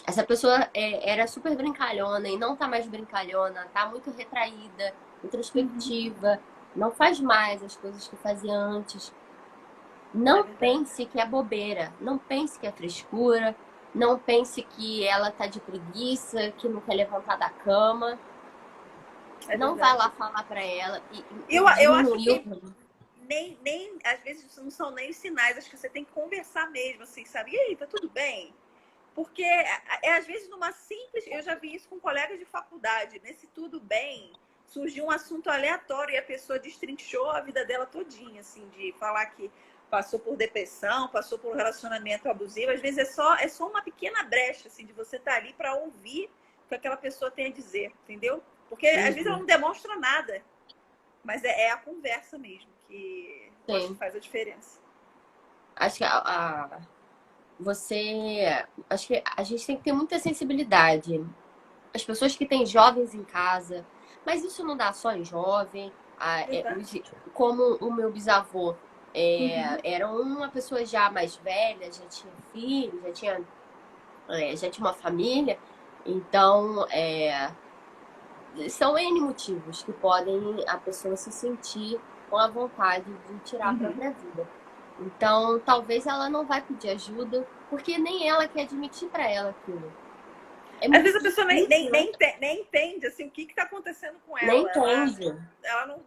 Essa pessoa era super brincalhona e não tá mais brincalhona, tá muito retraída, introspectiva, não faz mais as coisas que fazia antes. Não pense que é bobeira, não pense que é frescura, não pense que ela tá de preguiça, que não quer levantar da cama. Não vai lá falar pra ela. Eu acho que nem, às vezes não são nem os sinais, acho que você tem que conversar mesmo, assim, sabe? E aí, tá tudo bem? Porque às vezes numa simples... Eu já vi isso com colegas de faculdade. Nesse tudo bem, surgiu um assunto aleatório e a pessoa destrinchou a vida dela todinha, assim, de falar que passou por depressão, passou por um relacionamento abusivo. Às vezes é só uma pequena brecha, assim, de você estar ali para ouvir o que aquela pessoa tem a dizer, entendeu? Porque às vezes ela não demonstra nada, mas é a conversa mesmo que acho que faz a diferença. Acho que acho que a gente tem que ter muita sensibilidade. As pessoas que têm jovens em casa, mas isso não dá só em jovem. Como o meu bisavô era uma pessoa já mais velha, já tinha filhos, já tinha uma família. Então, são N motivos que podem a pessoa se sentir com a vontade de tirar a própria vida. Então, talvez ela não vai pedir ajuda, porque nem ela quer admitir para ela aquilo. É Às muito vezes a pessoa difícil, né? nem entende assim, o que está acontecendo com Nem ela. entende. Ela não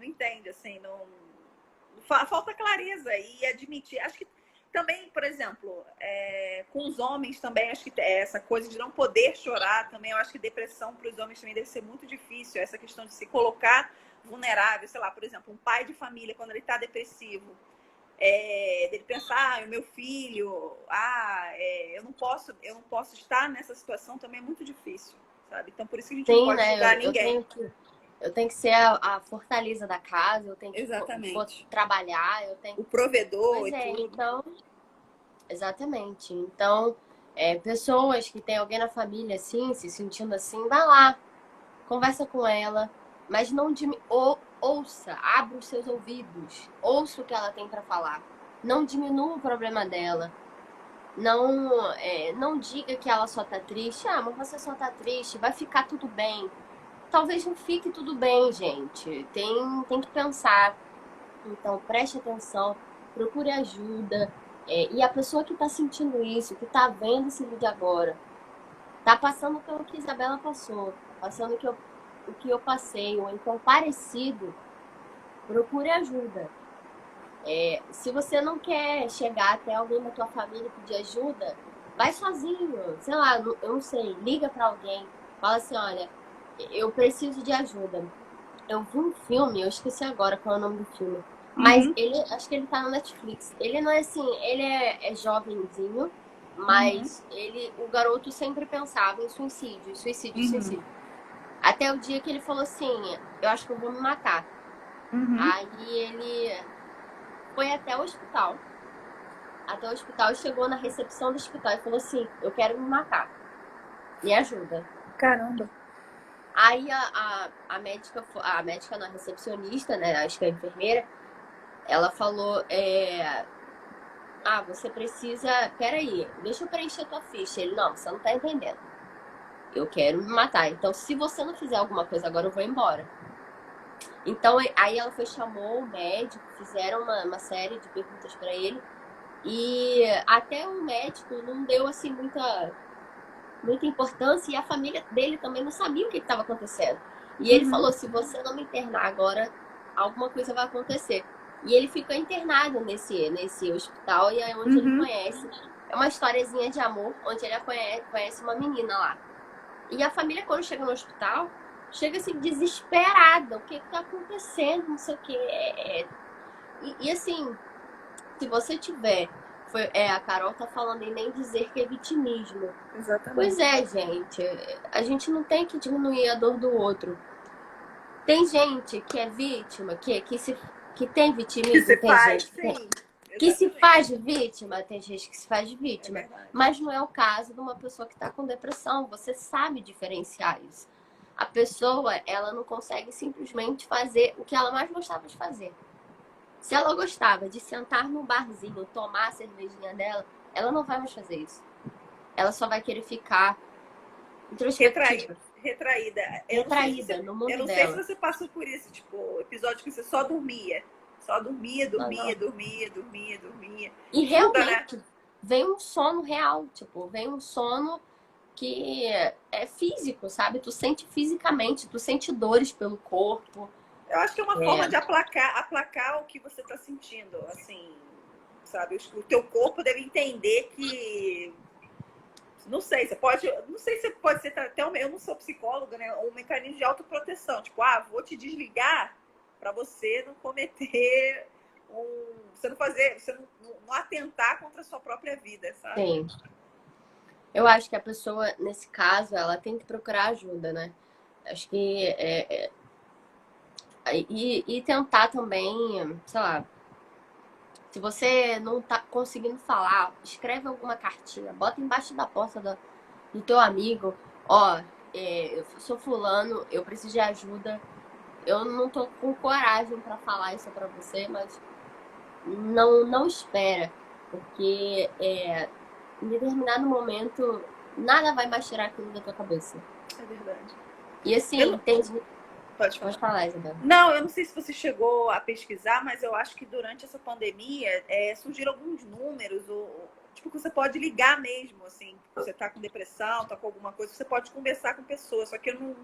entende, assim, não falta clareza e admitir. Acho que também, por exemplo, com os homens também, acho que essa coisa de não poder chorar também, eu acho que depressão para os homens também deve ser muito difícil. Essa questão de se colocar vulnerável, sei lá, por exemplo, um pai de família, quando ele está depressivo, dele pensar, o meu filho, eu não posso estar nessa situação, também é muito difícil, sabe? Então, por isso que a gente não Sim, pode né? julgar Eu ninguém. tenho que ser a fortaleza da casa, eu tenho que Exatamente. trabalhar, eu tenho. O provedor Pois e é, tudo. então, exatamente. Então, pessoas que têm alguém na família assim, se sentindo assim, vai lá, conversa com ela, mas não ouça, abra os seus ouvidos, ouça o que ela tem para falar. Não diminua o problema dela. Não diga que ela só tá triste. Ah, mas você só tá triste, vai ficar tudo bem. Talvez não fique tudo bem, gente. Tem que pensar. Então, preste atenção, procure ajuda. E a pessoa que tá sentindo isso, que tá vendo esse vídeo agora, tá passando pelo que a Isabela passou, passando o que eu passei, ou então parecido, procure ajuda. Se você não quer chegar até alguém da tua família e pedir ajuda, vai sozinho, sei lá, eu não sei, liga pra alguém, fala assim, olha, eu preciso de ajuda. Eu vi um filme, eu esqueci agora qual é o nome do filme, mas acho que ele tá no Netflix. Ele não é assim, ele é jovenzinho, mas o garoto sempre pensava em suicídio, suicídio, suicídio. Até o dia que ele falou assim, eu acho que eu vou me matar. Aí ele foi até o hospital. Até o hospital e chegou na recepção do hospital e falou assim, eu quero me matar. Me ajuda. Caramba. Aí a médica na recepcionista, né? Acho que a enfermeira, ela falou, você precisa. Peraí, deixa eu preencher tua ficha. Ele, não, você não tá entendendo. Eu quero me matar. Então, se você não fizer alguma coisa agora, eu vou embora. Então, aí ela chamou o médico, fizeram uma série de perguntas pra ele. E até o médico não deu assim muita importância e a família dele também não sabia o que estava acontecendo. E ele falou, se você não me internar agora, alguma coisa vai acontecer. E ele ficou internado nesse hospital e é onde ele conhece. É uma historiazinha de amor, onde ele conhece uma menina lá. E a família, quando chega no hospital, chega assim desesperada. O que está acontecendo? Não sei o que. E assim, se você tiver... a Carol tá falando em nem dizer que é vitimismo. Exatamente. Pois é, gente. A gente não tem que diminuir a dor do outro. Tem gente que é vítima, que tem vitimismo, Que se tem faz, gente sim. que se faz de vítima, tem gente que se faz de vítima. Mas não é o caso de uma pessoa que está com depressão. Você sabe diferenciar isso. A pessoa, ela não consegue simplesmente fazer o que ela mais gostava de fazer. Se ela gostava de sentar num barzinho, tomar a cervejinha dela, ela não vai mais fazer isso. Ela só vai querer ficar introspectiva. Retraída. No mundo dela. Eu não sei se você passou por isso, tipo, episódio que você só dormia. Só dormia. E realmente, vem um sono real, tipo, vem um sono que é físico, sabe? Tu sente fisicamente, tu sente dores pelo corpo. Eu acho que é uma forma de aplacar o que você tá sentindo, assim, sabe? O teu corpo deve entender que... Não sei se pode ser até eu não sou psicóloga, né? Um mecanismo de autoproteção, tipo, vou te desligar para você não cometer você não atentar contra a sua própria vida, sabe? Sim. Eu acho que a pessoa, nesse caso, ela tem que procurar ajuda, né? Acho que e tentar também, sei lá, se você não tá conseguindo falar, escreve alguma cartinha, bota embaixo da porta do teu amigo, eu sou fulano, eu preciso de ajuda, eu não tô com coragem pra falar isso pra você, mas não espera, porque em determinado momento nada vai mais tirar aquilo da tua cabeça. É verdade. E assim, Pode falar, Isabela. Não, eu não sei se você chegou a pesquisar, mas eu acho que durante essa pandemia surgiram alguns números tipo, que você pode ligar mesmo, assim, você tá com depressão, tá com alguma coisa, você pode conversar com pessoas, só que eu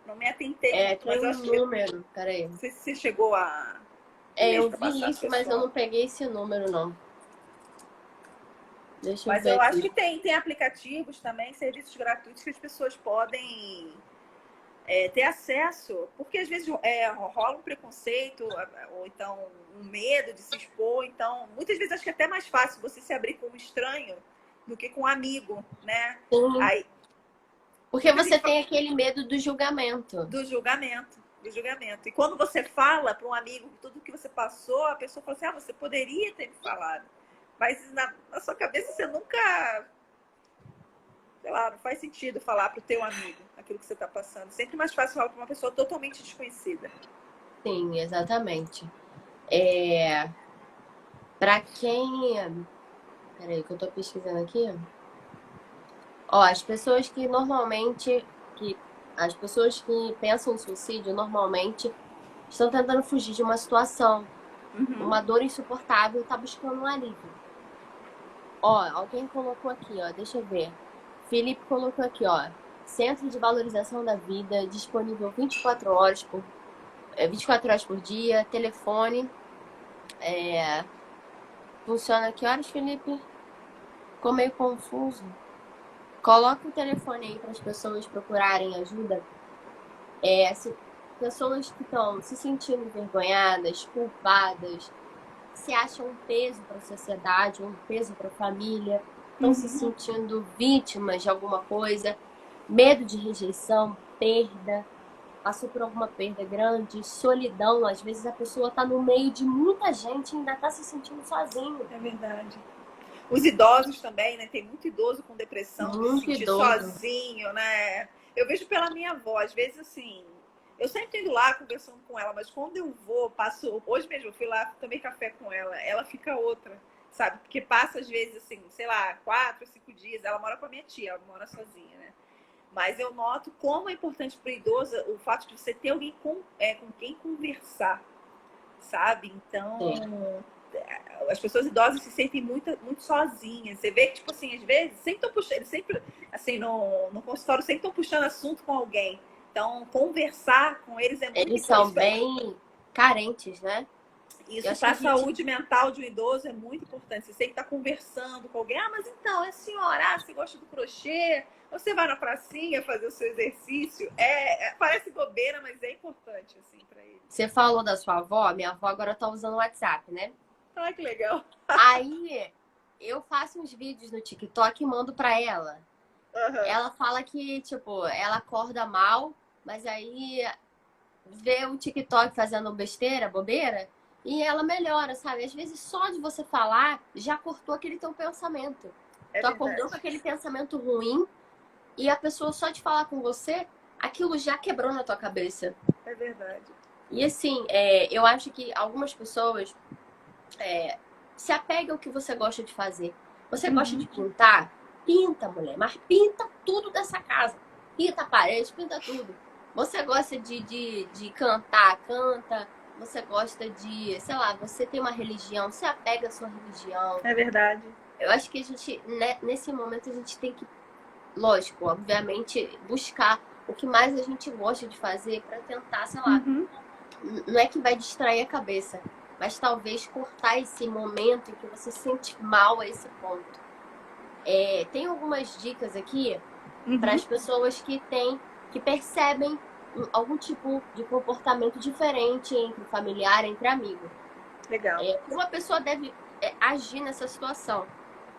não me atentei muito, Tem mas eu um acho que, número, peraí. não sei se você chegou a um Eu mesmo para vi passar pro isso, mas eu pessoal. não peguei esse número, não. Deixa eu Mas ver eu acho aqui. que tem aplicativos também, serviços gratuitos que as pessoas podem ter acesso, porque às vezes rola um preconceito, ou então um medo de se expor. Então, muitas vezes acho que é até mais fácil você se abrir com um estranho do que com um amigo, né? Sim. Aí, Porque muita você gente fala tem aquele medo do julgamento. do julgamento, do julgamento. E quando você fala para um amigo tudo que você passou, a pessoa fala assim, ah, você poderia ter me falado. Mas na sua cabeça você nunca, sei lá, não faz sentido falar para o teu amigo aquilo que você está passando. Sempre mais fácil falar para uma pessoa totalmente desconhecida. Sim, exatamente. Pra quem. Peraí, que eu tô pesquisando aqui. Ó, as pessoas que normalmente. As pessoas que pensam em suicídio normalmente estão tentando fugir de uma situação, Uhum. uma dor insuportável e tá buscando um alívio. Ó, alguém colocou aqui, ó, deixa eu ver. Felipe colocou aqui, ó. Centro de Valorização da Vida, disponível 24 horas por dia, telefone. Funciona que horas, Felipe? Ficou meio confuso. Coloca o telefone aí para as pessoas procurarem ajuda. Pessoas que estão se sentindo envergonhadas, culpadas, se acham um peso para a sociedade, um peso para a família, estão se sentindo vítimas de alguma coisa, medo de rejeição, perda, passou por alguma perda grande, solidão. Às vezes a pessoa está no meio de muita gente e ainda está se sentindo sozinho. É verdade. Os idosos também, né? Tem muito idoso com depressão, de se Muito sentir idoso. sozinho, né? Eu vejo pela minha avó, às vezes assim, eu sempre indo lá conversando com ela, mas quando eu vou, passo. Hoje mesmo eu fui lá, tomei café com ela fica outra, sabe? Porque passa às vezes assim, sei lá, 4, 5 dias. Ela mora com a minha tia, ela mora sozinha, né? Mas eu noto como é importante para o idoso o fato de você ter alguém com quem conversar, sabe? Então, Sim. as pessoas idosas se sentem muito sozinhas. Você vê que, tipo assim, às vezes, sempre estão puxando, eles sempre, assim, no consultório, sempre estão puxando assunto com alguém. Então, conversar com eles é muito Eles são importante. bem carentes, né? Eu Isso acho que para a a gente. saúde mental de um idoso é muito importante. Você sempre está conversando com alguém. Ah, mas então, é senhora, você gosta do crochê? Você vai na pracinha fazer o seu exercício? Parece bobeira, mas é importante, assim, para eles. Você falou da sua avó, minha avó agora tá usando o WhatsApp, né? Ah, que legal. Aí eu faço uns vídeos no TikTok e mando pra ela. Uhum. Ela fala que, tipo, ela acorda mal, mas aí vê o TikTok fazendo besteira, bobeira, e ela melhora, sabe? Às vezes só de você falar já cortou aquele teu pensamento. É Tu acordou com verdade. aquele pensamento ruim e a pessoa só de falar com você, aquilo já quebrou na tua cabeça. É verdade. E assim, eu acho que algumas pessoas se apegam ao que você gosta de fazer. Você gosta de pintar? Pinta, mulher, mas pinta tudo dessa casa. Pinta a parede, pinta tudo. Você gosta de cantar? Canta. Você gosta de, sei lá, você tem uma religião, se apega à sua religião. É verdade. Eu acho que a gente, né, nesse momento, a gente tem que, lógico, obviamente, buscar o que mais a gente gosta de fazer para tentar, sei lá, não é que vai distrair a cabeça, mas talvez cortar esse momento em que você se sente mal a esse ponto. Tem algumas dicas aqui para as pessoas que percebem algum tipo de comportamento diferente entre familiar, entre amigo. Legal. Uma pessoa deve agir nessa situação.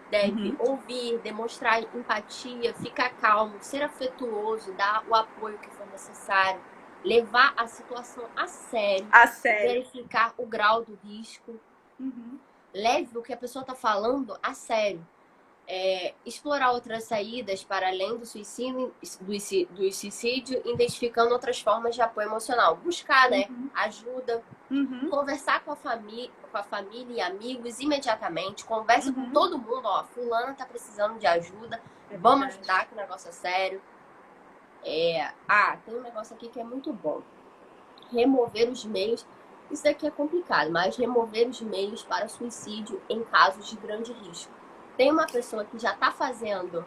Deve ouvir, demonstrar empatia, ficar calmo, ser afetuoso, dar o apoio que for necessário, levar a situação a sério, verificar o grau do risco, leve o que a pessoa está falando a sério. Explorar outras saídas para além do suicídio, identificando outras formas de apoio emocional. Buscar, né, ajuda, conversar com a família e amigos imediatamente. Conversa com todo mundo, ó, fulana tá precisando de ajuda, vamos ajudar, que o negócio é sério. Tem um negócio aqui que é muito bom. Remover os meios, isso daqui é complicado, mas remover os meios para suicídio em casos de grande risco. tem uma pessoa que já tá fazendo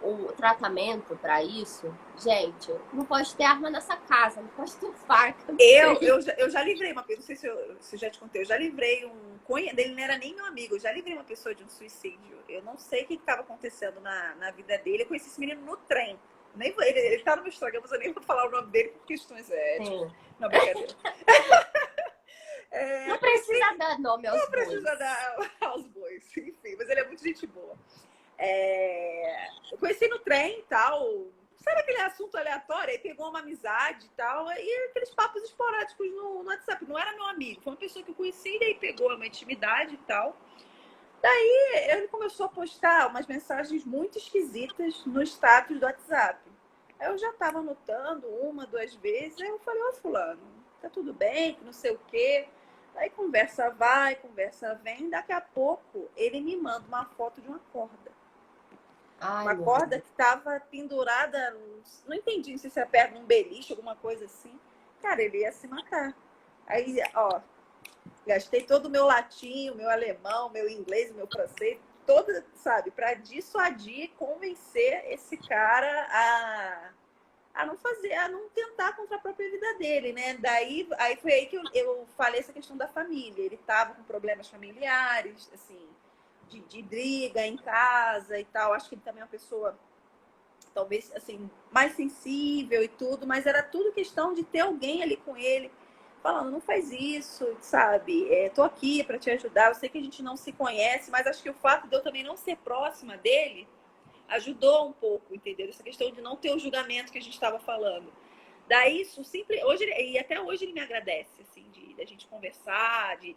o tratamento para isso, gente, não pode ter arma nessa casa, não pode ter faca. Eu já livrei uma pessoa, não sei se eu já te contei, eu já livrei ele não era nem meu amigo, eu já livrei uma pessoa de um suicídio. Eu não sei o que estava acontecendo na vida dele. Eu conheci esse menino no trem. Ele tá no meu Instagram, mas eu nem vou falar o nome dele por questões éticas. Não, brincadeira. Não precisa dar nome aos bois. Não precisa dar aos bois, enfim, mas ele é muito gente boa. Eu conheci no trem e tal, sabe aquele assunto aleatório? Aí pegou uma amizade e tal, e aqueles papos esporádicos no WhatsApp. Não era meu amigo, foi uma pessoa que eu conheci, e daí pegou uma intimidade e tal. Daí ele começou a postar umas mensagens muito esquisitas no status do WhatsApp. Aí eu já tava anotando 1, 2 vezes, aí eu falei, ô fulano, tá tudo bem, não sei o quê. Aí conversa vai, conversa vem, daqui a pouco ele me manda uma foto de uma corda. Uma corda que estava pendurada, não entendi, não sei se era perto de um beliche, alguma coisa assim. Cara, ele ia se matar. Aí, ó, gastei todo o meu latim, o meu alemão, o meu inglês, o meu francês, toda, sabe, para dissuadir, convencer esse cara a não fazer, a não tentar contra a própria vida dele, né? Aí foi aí que eu falei essa questão da família. Ele estava com problemas familiares, assim, de briga em casa e tal. Acho que ele também é uma pessoa, talvez, assim, mais sensível e tudo, mas era tudo questão de ter alguém ali com ele, falando, não faz isso, sabe? Tô aqui para te ajudar. Eu sei que a gente não se conhece, mas acho que o fato de eu também não ser próxima dele ajudou um pouco, entendeu? Essa questão de não ter o julgamento que a gente estava falando. Daí isso simples, hoje e até hoje ele me agradece, assim, de a gente conversar, de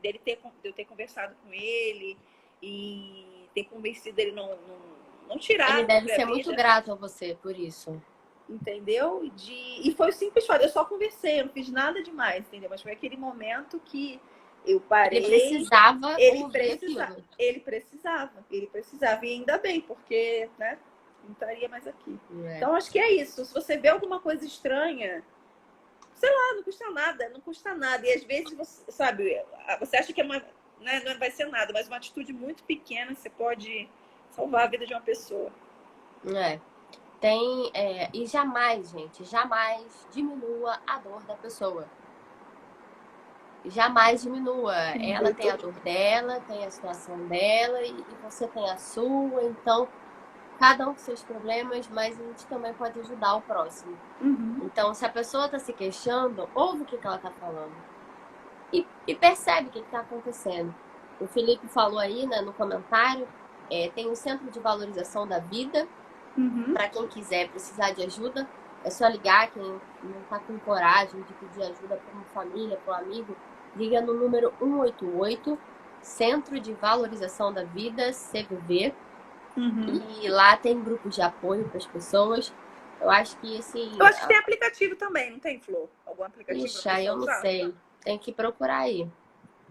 eu ter conversado com ele e ter convencido ele não tirar. Ele deve ser muito grato a você por isso. Entendeu? E foi o simples fato, eu só conversei, eu não fiz nada demais, entendeu? Mas foi aquele momento que eu parei. Ele precisava Ele precisava, e ainda bem, porque, né, não estaria mais aqui. Então, acho que é isso. Se você vê alguma coisa estranha, sei lá, não custa nada. E às vezes, você, sabe, você acha que é uma, né, não vai ser nada, mas uma atitude muito pequena, você pode salvar a vida de uma pessoa. E jamais, gente, jamais diminua a dor da pessoa. Jamais diminua. Ela tem a dor dela, tem a situação dela e você tem a sua. Então, cada um com seus problemas, mas a gente também pode ajudar o próximo. Então, se a pessoa está se queixando, ouve o que ela está falando. E percebe o que está acontecendo. O Felipe falou aí, né, no comentário, tem um centro de valorização da vida. Para quem quiser precisar de ajuda, é só ligar. Quem não está com coragem de pedir ajuda para uma família, para um amigo, liga no número 188, Centro de Valorização da Vida, CVV. E lá tem grupos de apoio para as pessoas. Eu acho que Eu acho que tem aplicativo também, não tem, Flor? Algum aplicativo? Ixi, aí eu não sei. Tem que procurar aí.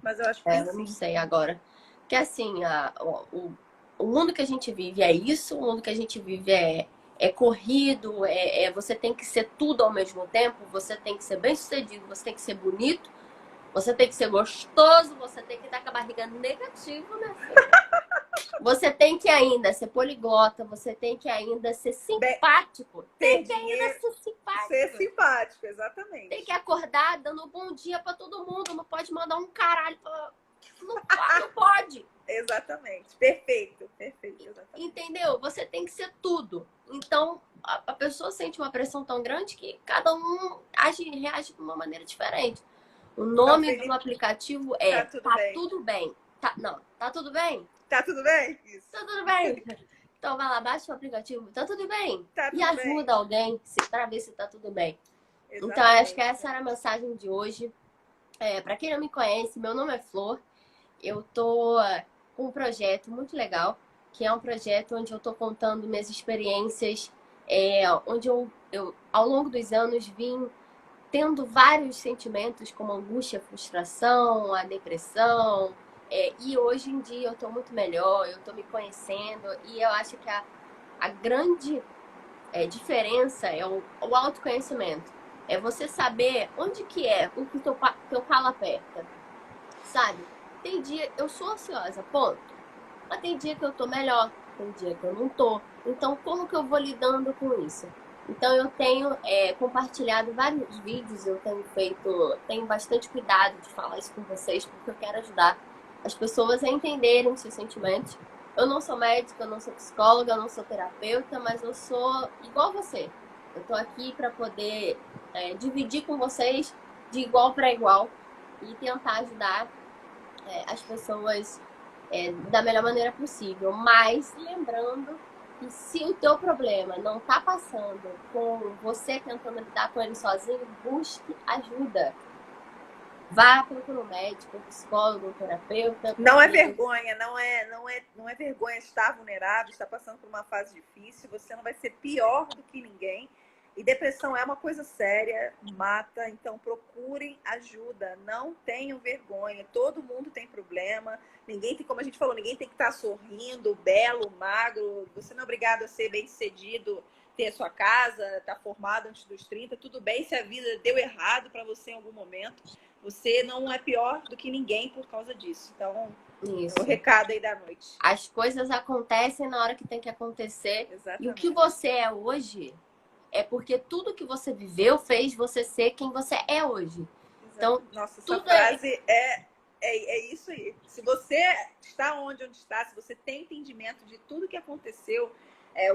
Mas eu acho que eu não sei agora. Porque assim, o mundo que a gente vive é isso, o mundo que a gente vive é corrido, você tem que ser tudo ao mesmo tempo, você tem que ser bem sucedido, você tem que ser bonito, você tem que ser gostoso, você tem que estar com a barriga negativa, né, filha? Você tem que ainda ser poliglota, você tem que ainda ser simpático. Tem que ainda ser simpático. Ser simpático, exatamente. Tem que acordar dando bom dia pra todo mundo, não pode mandar um caralho. Não pode. Exatamente. Perfeito. Exatamente. Entendeu? Você tem que ser tudo. Então, a pessoa sente uma pressão tão grande que cada um reage de uma maneira diferente. O nome do aplicativo é Tá Tudo Bem. Tá tudo bem? Tá tudo bem? Isso. Tá tudo bem. Então vai lá, baixa o aplicativo. Tá tudo bem? E ajuda alguém pra ver se tá tudo bem. Exatamente. Então, acho que essa era a mensagem de hoje. Pra quem não me conhece, meu nome é Flor. Eu tô com um projeto muito legal, que é um projeto onde eu tô contando minhas experiências, onde eu, ao longo dos anos, vim tendo vários sentimentos, como angústia, frustração, a depressão. E hoje em dia eu tô muito melhor, eu tô me conhecendo. E eu acho que a grande diferença é o autoconhecimento. É você saber onde que é o que teu calo aperta. Sabe? Tem dia, eu sou ansiosa, ponto. Mas tem dia que eu tô melhor, tem dia que eu não tô. Então, como que eu vou lidando com isso? Então, eu tenho compartilhado vários vídeos, tenho bastante cuidado de falar isso com vocês, porque eu quero ajudar as pessoas a entenderem os seus sentimentos. Eu não sou médica, eu não sou psicóloga, eu não sou terapeuta, mas eu sou igual você. Eu tô aqui para poder dividir com vocês de igual para igual e tentar ajudar as pessoas da melhor maneira possível. Mas lembrando que se o teu problema não tá passando com você tentando lidar com ele sozinho, busque ajuda. Vá procurar um médico, um psicólogo, um terapeuta. Não é vergonha, não é vergonha estar vulnerável, estar passando por uma fase difícil. Você não vai ser pior do que ninguém. E depressão é uma coisa séria, mata. Então procurem ajuda, não tenham vergonha. Todo mundo tem problema. Ninguém tem, como a gente falou, ninguém tem que estar sorrindo, belo, magro. Você não é obrigado a ser bem-sucedido, ter a sua casa, estar formado antes dos 30. Tudo bem se a vida deu errado para você em algum momento. Você não é pior do que ninguém por causa disso. Então, Isso. É o recado aí da noite. As coisas acontecem na hora que tem que acontecer. Exatamente. E o que você é hoje é porque tudo que você viveu fez você ser quem você é hoje. Então, nossa, essa frase é isso aí. Se você está onde está, se você tem entendimento de tudo que aconteceu,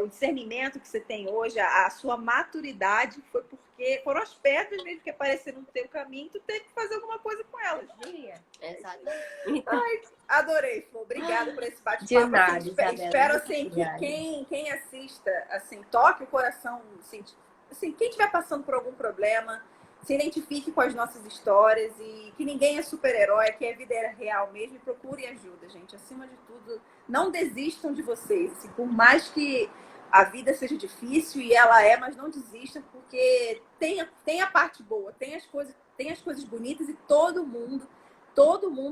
o discernimento que você tem hoje, a sua maturidade foi porque foram as pedras mesmo que apareceram no teu caminho, tu teve que fazer alguma coisa com elas. Exatamente. Ai, adorei, Flor. Obrigada por esse bate-papo. De nada, espero assim, que quem assista, assim, toque o coração, assim, quem estiver passando por algum problema, se identifique com as nossas histórias e que ninguém é super-herói, que a vida é real mesmo, e procure ajuda, gente. Acima de tudo, não desistam de vocês. Assim, por mais que a vida seja difícil, e ela é, mas não desistam, porque tem a parte boa, tem as coisas bonitas, e todo mundo,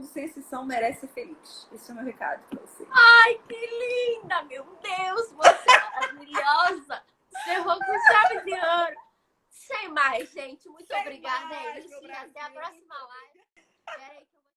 sem exceção, merece ser feliz. Esse é o meu recado para você. Ai, que linda! Meu Deus, você é maravilhosa! Cerrou com chave de ouro. Sem mais, gente. Muito obrigada. É isso. E até a próxima live. Peraí que eu vou...